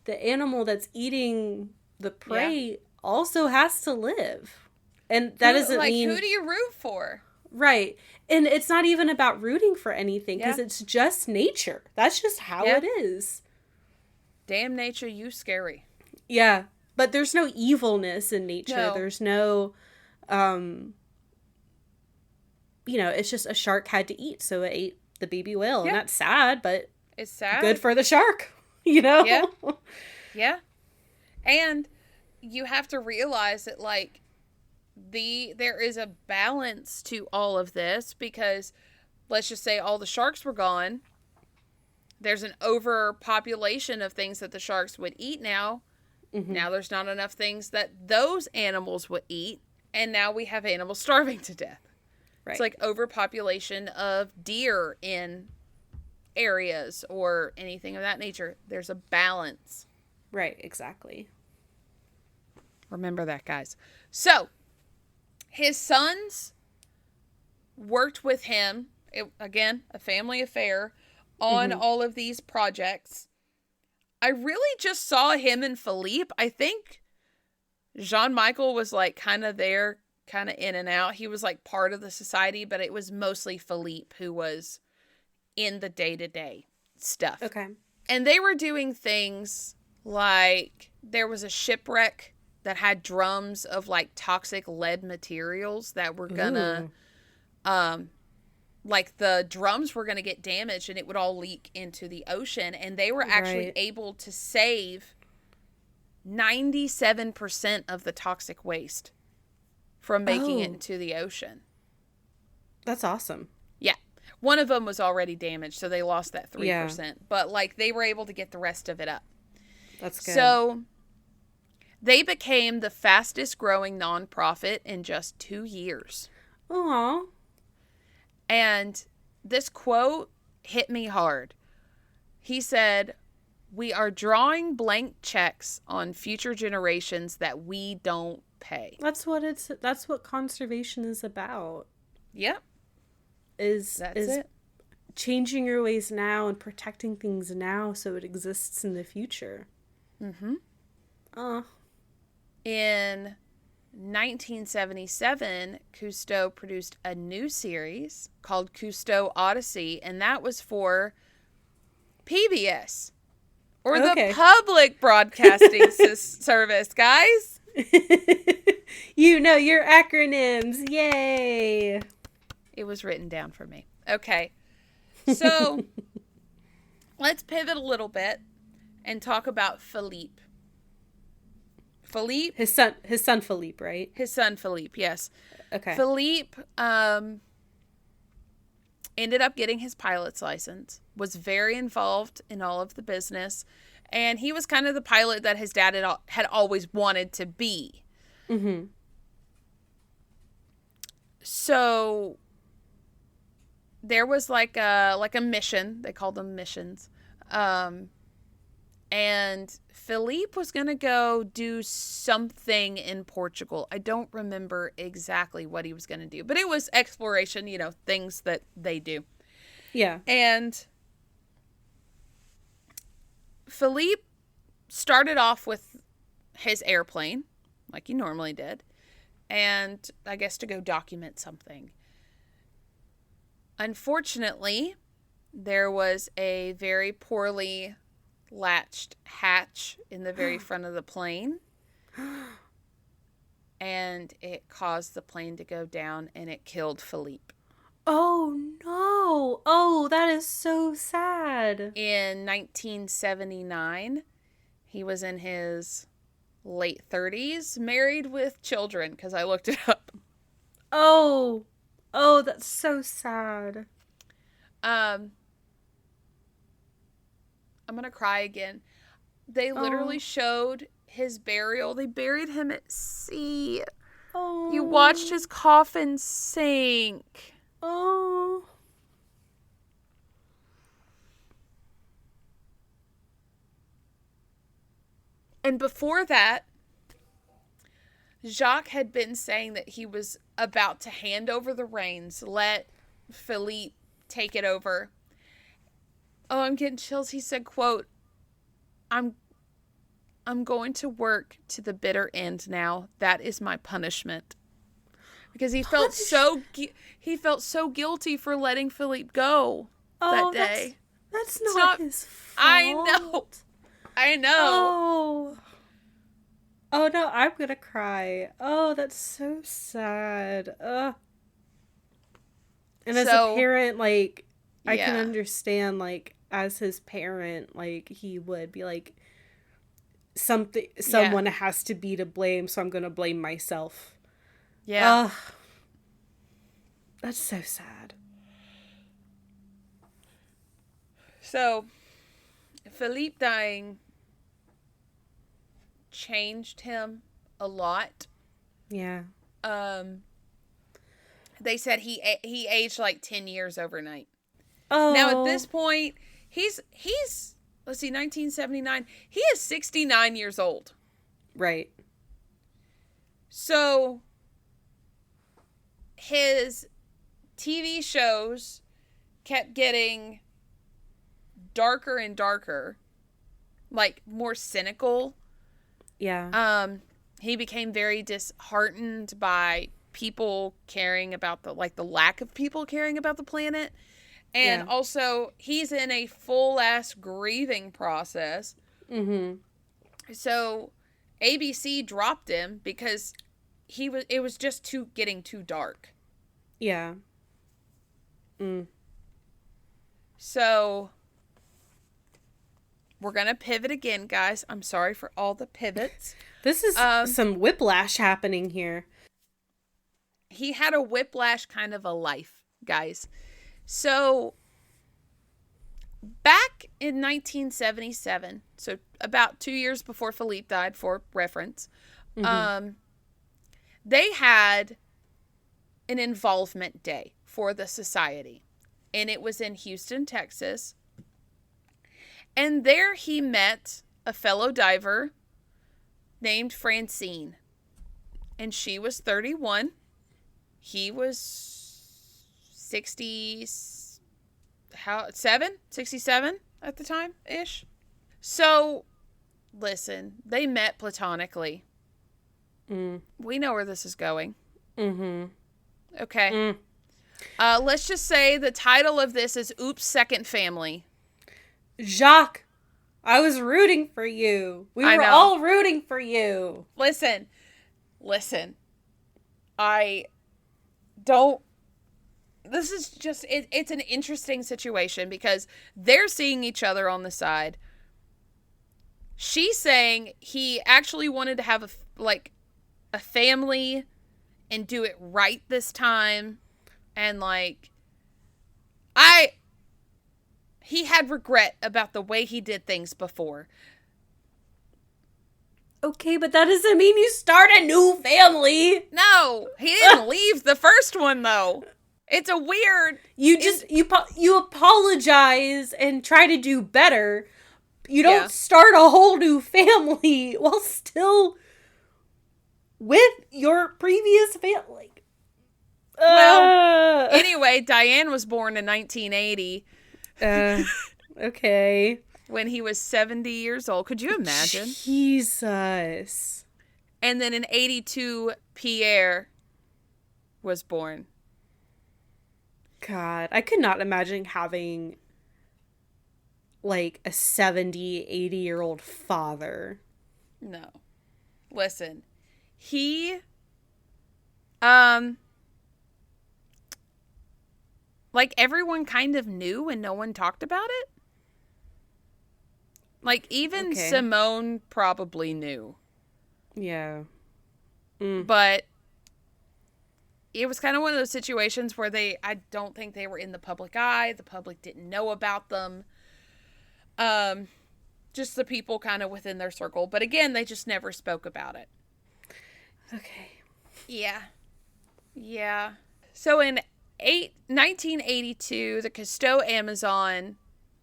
the animal that's eating the prey also has to live. And that doesn't mean... who do you root for? Right. And it's not even about rooting for anything, because it's just nature. That's just how it is. Damn nature, you scary. Yeah. But there's no evilness in nature. No. There's no, it's just a shark had to eat, so it ate the baby whale. Yeah. And that's sad, but... It's sad. Good for the shark, Yeah. Yeah. And you have to realize that, there is a balance to all of this, because let's just say all the sharks were gone. There's an overpopulation of things that the sharks would eat now. Mm-hmm. Now there's not enough things that those animals would eat. And now we have animals starving to death. Right. It's like overpopulation of deer in areas or anything of that nature. There's a balance. Right, exactly. Remember that, guys. So, his sons worked with him, again, a family affair, on all of these projects. I really just saw him and Philippe. I think Jean-Michel was kind of there, kind of in and out. He was part of the society, but it was mostly Philippe who was in the day-to-day stuff. Okay. And they were doing things like there was a shipwreck that had drums of toxic lead materials that were gonna, the drums were gonna get damaged and it would all leak into the ocean. And they were actually able to save 97% of the toxic waste from making it into the ocean. That's awesome. Yeah. One of them was already damaged, so they lost that 3%. Yeah. But they were able to get the rest of it up. That's good. So they became the fastest growing nonprofit in just 2 years. Aww. And this quote hit me hard. He said, "We are drawing blank checks on future generations that we don't pay." That's what conservation is about. Yep. Is changing your ways now and protecting things now so it exists in the future. Mm-hmm. In 1977, Cousteau produced a new series called Cousteau Odyssey, and that was for PBS, or the Public Broadcasting Service, guys. You know your acronyms. Yay. It was written down for me. Okay. So let's pivot a little bit and talk about Philippe. Philippe? His son Philippe, right? His son Philippe, yes. Okay. Philippe ended up getting his pilot's license, was very involved in all of the business, and he was kind of the pilot that his dad had always wanted to be. Mm-hmm. So there was like a mission. They called them missions. And Philippe was going to go do something in Portugal. I don't remember exactly what he was going to do, but it was exploration, things that they do. Yeah. And Philippe started off with his airplane, like he normally did, and I guess to go document something. Unfortunately, there was a very poorly latched hatch in the very front of the plane. and it caused the plane to go down, and it killed Philippe. Oh, no. Oh, that is so sad. In 1979, he was in his late 30s, married with children, because I looked it up. Oh. Oh, that's so sad. I'm gonna cry again. They literally showed his burial. They buried him at sea. Oh. You watched his coffin sink. Oh. And before that, Jacques had been saying that he was about to hand over the reins, let Philippe take it over. Oh, I'm getting chills. He said, quote, I'm going to work to the bitter end now. That is my punishment. Because he felt so guilty for letting Philippe go that day. That's not his fault. I know. Oh. Oh no, I'm gonna cry. Oh, that's so sad. And as a parent, like, I can understand, like, as his parent, like, he would be like, someone has to be to blame, so I'm gonna blame myself. Yeah. That's so sad. So, Philippe dying changed him a lot. Yeah. They said he aged like 10 years overnight. Oh. Now at this point, he's let's see, 1979. He is 69 years old. Right. So his TV shows kept getting darker and darker, like more cynical. Yeah. He became very disheartened by people caring about the lack of people caring about the planet. And also, he's in a full-ass grieving process. Mm-hmm. So, ABC dropped him because it was just getting too dark. Yeah. So, we're going to pivot again, guys. I'm sorry for all the pivots. This is some whiplash happening here. He had a whiplash kind of a life, guys. So, back in 1977, so about 2 years before Philippe died, for reference, they had an involvement day for the society. And it was in Houston, Texas. And there he met a fellow diver named Francine. And she was 31. He was 67 at the time-ish. So, listen, they met platonically. We know where this is going. Mm-hmm. Okay. Let's just say the title of this is Oops, Second Family. Jacques, I was rooting for you. We were all rooting for you. Listen. This is just, it's an interesting situation because they're seeing each other on the side. She's saying he actually wanted to have a family and do it right this time. And he had regret about the way he did things before. Okay, but that doesn't mean you start a new family. No, he didn't leave the first one though. It's a weird. You apologize and try to do better. You don't start a whole new family while still with your previous family. Well, anyway, Diane was born in 1980. Okay. When he was 70 years old. Could you imagine? Jesus. And then in 82, Pierre was born. God, I could not imagine having a 70, 80-year-old father. No. Listen, he Um, like everyone kind of knew and no one talked about it. Like even Okay. Simone probably knew. Yeah. But it was kind of one of those situations where I don't think they were in the public eye. The public didn't know about them. Just the people kind of within their circle. But again, they just never spoke about it. Okay. Yeah. Yeah. So in 1982, the Cousteau Amazon,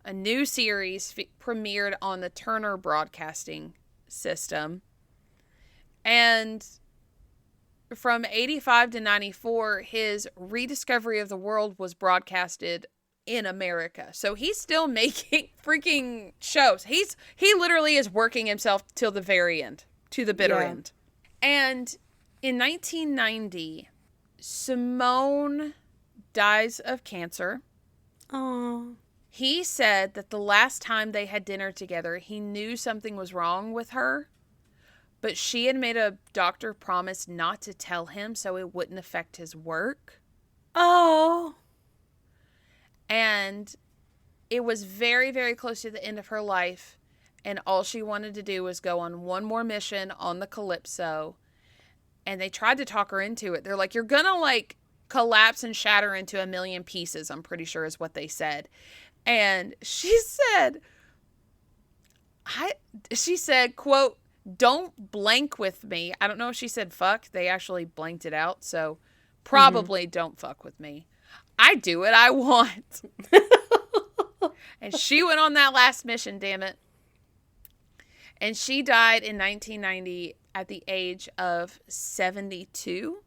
a new series premiered on the Turner Broadcasting System. And from 85 to 94, his Rediscovery of the World was broadcasted in America. So he's still making freaking shows. He literally is working himself till the very end, to the bitter end. And in 1990, Simone dies of cancer. Oh. He said that the last time they had dinner together, he knew something was wrong with her, but she had made a doctor promise not to tell him so it wouldn't affect his work. Oh. And it was very, very close to the end of her life, and all she wanted to do was go on one more mission on the Calypso. And they tried to talk her into it. They're like, you're gonna like collapse and shatter into a million pieces, I'm pretty sure is what they said. And she said, quote, "Don't blank with me." I don't know if she said fuck. They actually blanked it out. So probably don't fuck with me. I do what I want. And she went on that last mission, damn it. And she died in 1990 at the age of 72.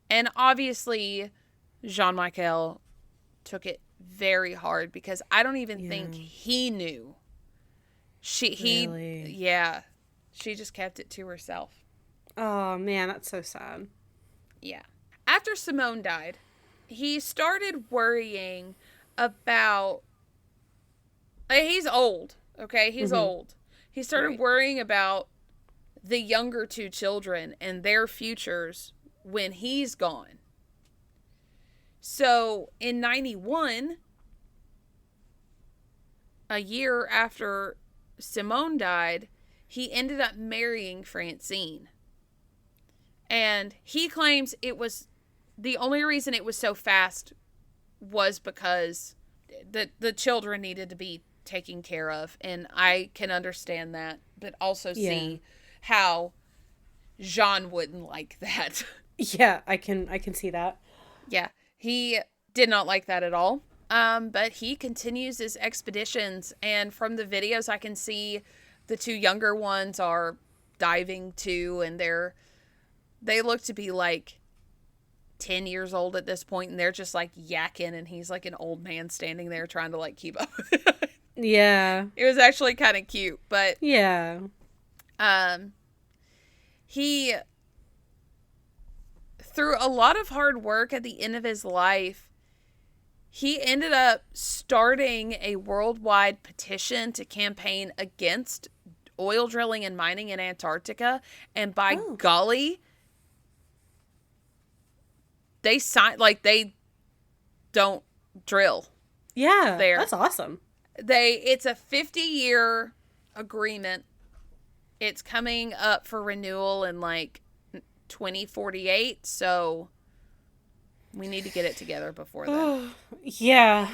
And obviously, Jean-Michel took it very hard because I don't even think he knew. Really? Yeah. She just kept it to herself. Oh, man, that's so sad. Yeah. After Simone died, he started worrying about... he's old, okay? He's old. He started worrying about the younger two children and their futures when he's gone. So in 91, a year after Simone died, he ended up marrying Francine. And he claims it was the only reason it was so fast was because the children needed to be taken care of. And I can understand that, but also see how Jean wouldn't like that. Yeah, I can see that. Yeah, he did not like that at all. But he continues his expeditions, and from the videos I can see the two younger ones are diving too, and they look to be like 10 years old at this point, and they're just like yakking, and he's like an old man standing there trying to like keep up with it. Yeah. It was actually kind of cute, but yeah. He, through a lot of hard work at the end of his life, he ended up starting a worldwide petition to campaign against oil drilling and mining in Antarctica. And by golly, they signed, like, they don't drill. Yeah. There. That's awesome. It's a 50-year agreement. It's coming up for renewal in like 2048. So we need to get it together before then. Yeah.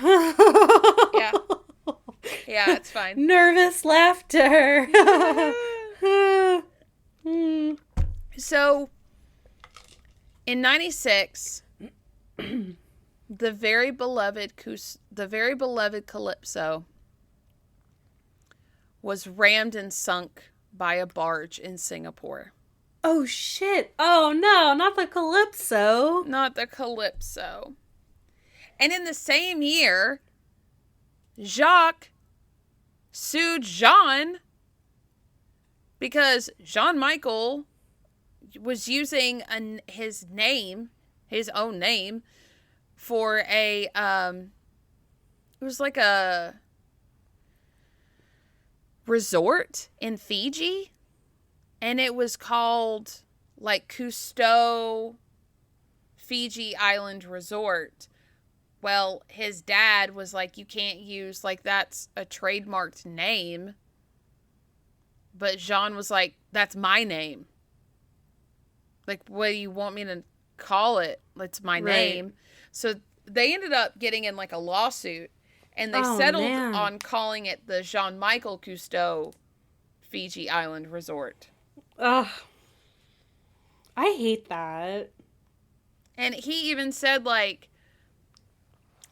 Yeah. Yeah, it's fine. Nervous laughter. So, in 96, the very beloved Calypso was rammed and sunk by a barge in Singapore. Oh, shit. Oh, no, not the Calypso. Not the Calypso. And in the same year, Jacques sued Jean because Jean-Michel was using his own name, for it was like a resort in Fiji, and it was called like Cousteau Fiji Island Resort. Well, his dad was like, you can't use, like, that's a trademarked name. But Jean was like, that's my name. Like, what do you want me to call it? It's my name. So they ended up getting in, like, a lawsuit. And they settled on calling it the Jean-Michel Cousteau Fiji Island Resort. Ugh. I hate that. And he even said, like,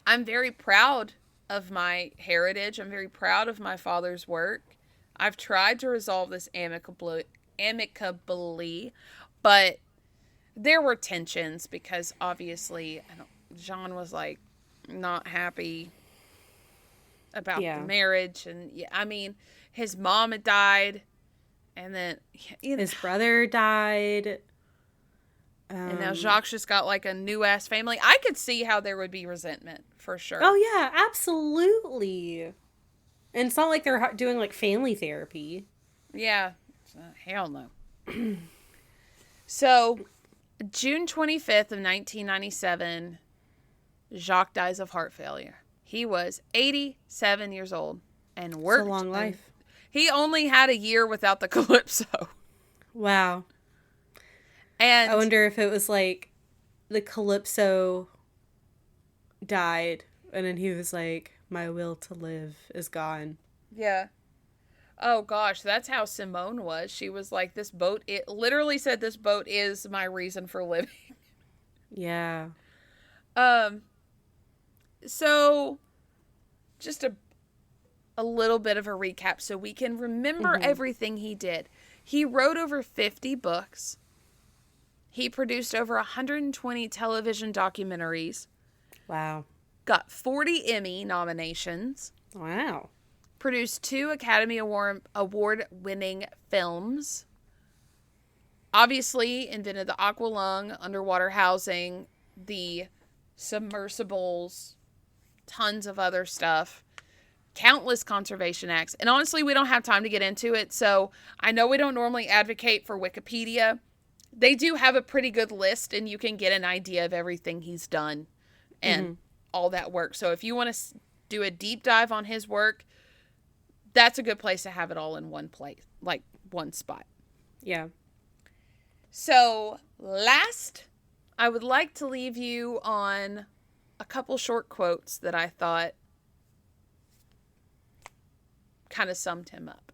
I'm very proud of my heritage. I'm very proud of my father's work. I've tried to resolve this amicably, but there were tensions because obviously Jean was, like, not happy about the marriage. And yeah, I mean, his mom had died, and then his brother died. And now Jacques just got, like, a new-ass family. I could see how there would be resentment, for sure. Oh, yeah, absolutely. And it's not like they're doing, like, family therapy. Yeah. Hell no. So, June 25th of 1997, Jacques dies of heart failure. He was 87 years old and worked. It's a long life. He only had a year without the Calypso. Wow. And I wonder if it was like the Calypso died and then he was like, my will to live is gone. Yeah. Oh gosh, that's how Simone was. She was like, this boat, it literally said, this boat is my reason for living. Yeah. So just a little bit of a recap so we can remember everything he did. He wrote over 50 books. He produced over 120 television documentaries. Wow. Got 40 Emmy nominations. Wow. Produced 2 Academy Award-winning films. Obviously invented the aqualung, underwater housing, the submersibles, tons of other stuff. Countless conservation acts. And honestly, we don't have time to get into it, so I know we don't normally advocate for Wikipedia. They do have a pretty good list, and you can get an idea of everything he's done and all that work. So if you want to do a deep dive on his work, that's a good place to have it all in one place, like one spot. Yeah. So last, I would like to leave you on a couple short quotes that I thought kind of summed him up.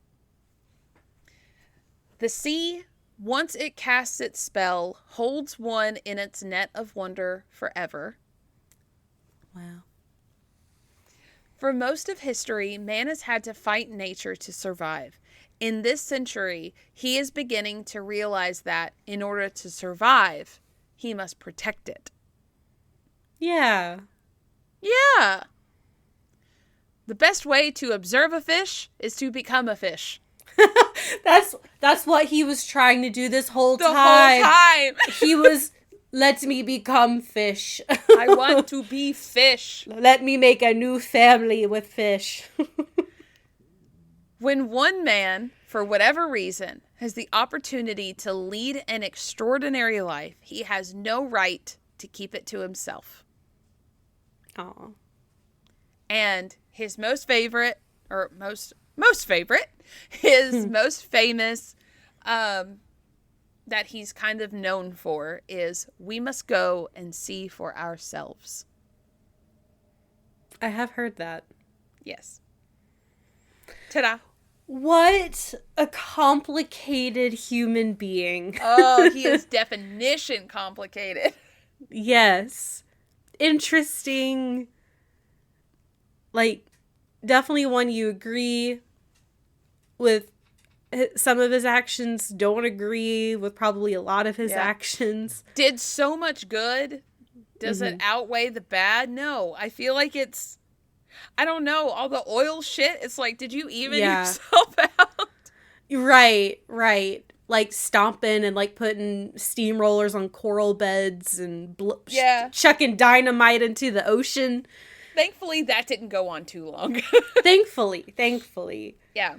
The sea, once it casts its spell, holds one in its net of wonder forever. Wow. For most of history, man has had to fight nature to survive. In this century, he is beginning to realize that in order to survive, he must protect it. Yeah. Yeah. The best way to observe a fish is to become a fish. That's what he was trying to do this whole time. The whole time. He was, let me become fish. I want to be fish. Let me make a new family with fish. When one man, for whatever reason, has the opportunity to lead an extraordinary life, he has no right to keep it to himself. Aw. And his most favorite, his most famous, that he's kind of known for is, we must go and see for ourselves. I have heard that. Yes. Ta-da. What a complicated human being. Oh, he is definition complicated. Yes. Interesting. Like, definitely one you agree with some of his actions, don't agree with probably a lot of his actions. Did so much good. Does it outweigh the bad? No. I feel like it's, I don't know, all the oil shit, it's like, did you even yourself out? Right. Like stomping and like putting steamrollers on coral beds and chucking dynamite into the ocean. Thankfully, that didn't go on too long. Thankfully. Yeah.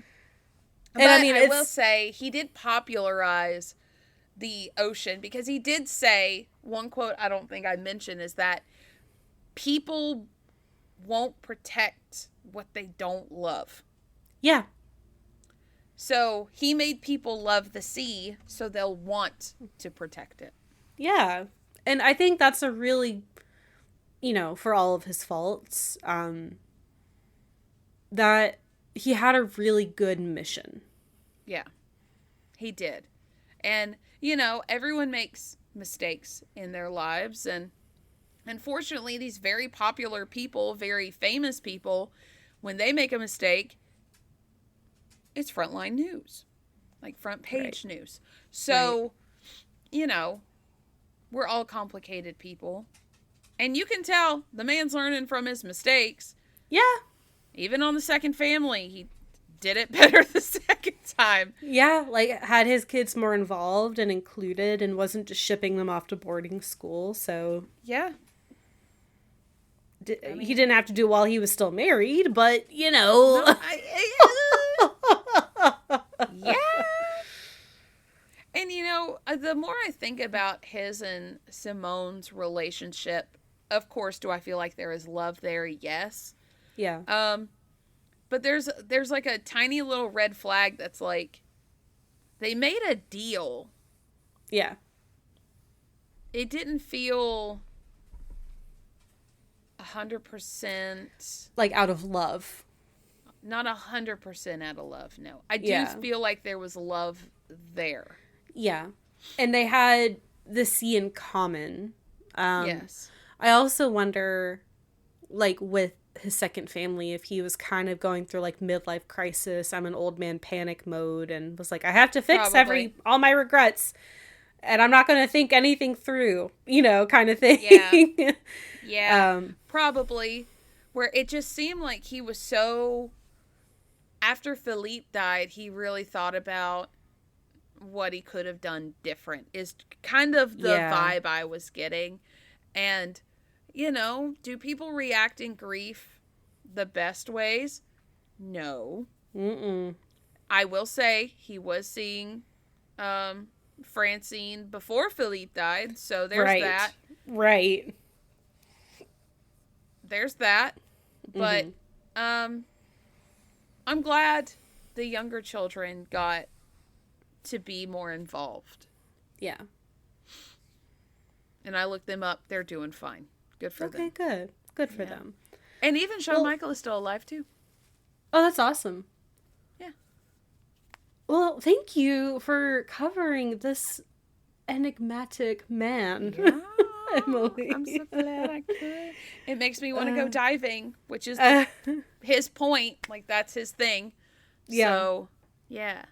And but I will say, he did popularize the ocean, because he did say, one quote I don't think I mentioned is that people won't protect what they don't love. Yeah. So he made people love the sea so they'll want to protect it. Yeah. And I think that's a really, for all of his faults, that he had a really good mission. Yeah, he did. And, everyone makes mistakes in their lives. And unfortunately, these very popular people, very famous people, when they make a mistake, it's frontline news, like front page news. So, we're all complicated people. And you can tell the man's learning from his mistakes. Yeah. Even on The Second Family, he did it better the second time. Yeah, had his kids more involved and included and wasn't just shipping them off to boarding school. So, yeah. He didn't have to do it while he was still married, but, No, yeah. And, the more I think about his and Simone's relationship, of course, do I feel like there is love there? Yes. Yeah. But there's like a tiny little red flag that's like, they made a deal. Yeah. It didn't feel 100%. Like out of love. Not 100% out of love, no. I do feel like there was love there. Yeah. And they had the sea in common. Yes. I also wonder, with his second family, if he was kind of going through, midlife crisis, I'm an old man panic mode, and was like, I have to fix all my regrets, and I'm not going to think anything through, kind of thing. Yeah. Yeah. Probably. Where it just seemed like he was so... After Philippe died, he really thought about what he could have done different, is kind of the vibe I was getting. And, do people react in grief the best ways? No. Mm-mm. I will say he was seeing Francine before Philippe died, so there's that. Right. There's that. But, I'm glad the younger children got to be more involved. Yeah. And I looked them up. They're doing fine. Good for them. Okay, good. Good for them. And even Shawn Michael is still alive, too. Oh, that's awesome. Yeah. Well, thank you for covering this enigmatic man. Yeah. Emily. I'm so glad I could. It makes me want to go diving, which is his point. That's his thing. Yeah. So, yeah.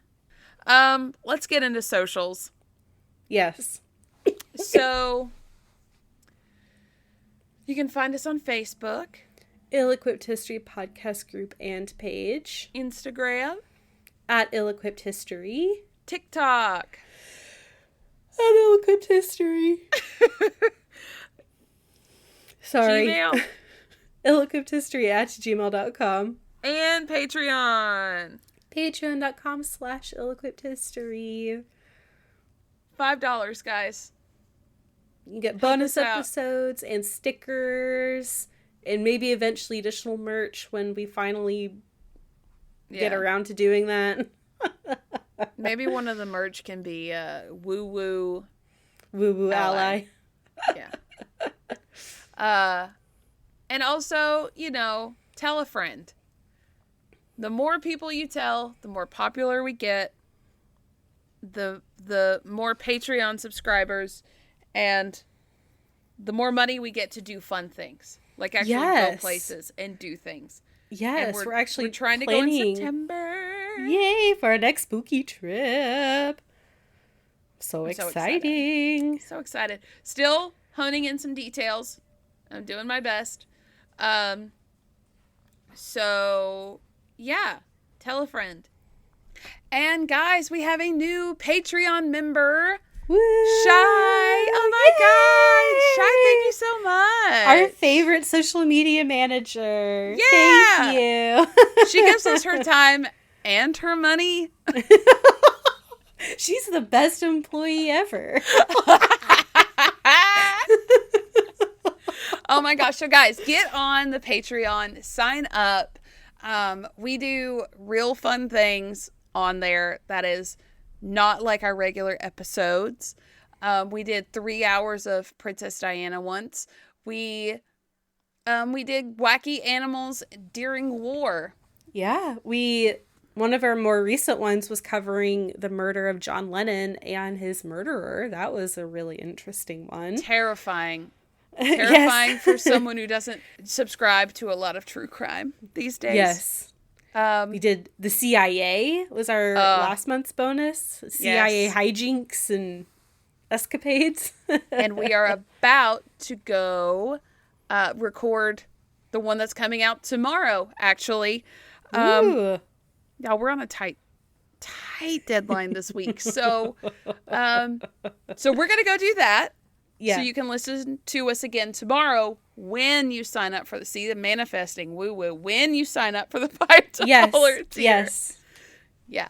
Let's get into socials. Yes. So, you can find us on Facebook. Ill-Equipped History Podcast Group and Page. Instagram. At Ill-Equipped History. TikTok. At Ill-Equipped History. Sorry. Gmail. Ill-Equippedhistory at gmail.com. And Patreon. Patreon.com/ill-equippedhistory. $5, guys. You get bonus episodes and stickers and maybe eventually additional merch when we finally get around to doing that. Maybe one of the merch can be woo-woo ally. Yeah. And also, tell a friend. The more people you tell, the more popular we get, the more Patreon subscribers, and the more money we get to do fun things. Actually go places and do things. Yes, we're trying to go in September. Yay, for our next spooky trip. So exciting. So excited. Still honing in some details. I'm doing my best. So, yeah. Tell a friend. And, guys, we have a new Patreon member. Woo! Shy. Oh, my God. Shy, thank you so much. Our favorite social media manager. Yeah. Thank you. She gives us her time and her money. She's the best employee ever. Oh my gosh. So guys, get on the Patreon, sign up. We do real fun things on there that is not like our regular episodes. We did 3 hours of Princess Diana once. We did wacky animals during war. Yeah, one of our more recent ones was covering the murder of John Lennon and his murderer. That was a really interesting one. Terrifying. Yes. For someone who doesn't subscribe to a lot of true crime these days. Yes. We did the CIA was our last month's bonus. CIA hijinks and escapades. And we are about to go record the one that's coming out tomorrow, actually. Ooh. Yeah, we're on a tight deadline this week. So we're going to go do that. Yeah. So you can listen to us again tomorrow when you sign up for the manifesting woo-woo, when you sign up for the $5 tier. Yes. Yeah.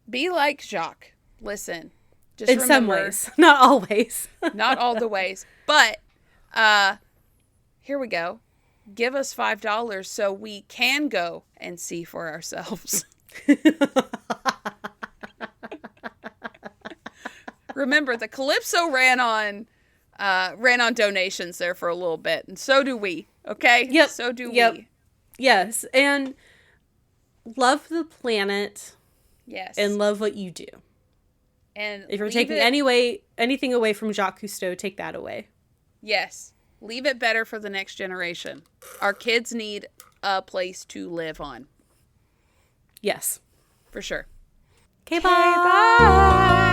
Be like Jacques. Listen. Just in some ways. Not always. Not all the ways. But here we go. Give us $5 so we can go and see for ourselves. Remember, the Calypso ran on donations there for a little bit, and so do we. Okay? Yep. So do we. Yes, and love the planet. Yes. And love what you do. And if you're taking anything away from Jacques Cousteau, take that away. Yes. Leave it better for the next generation. Our kids need a place to live on. Yes. For sure. Okay, bye.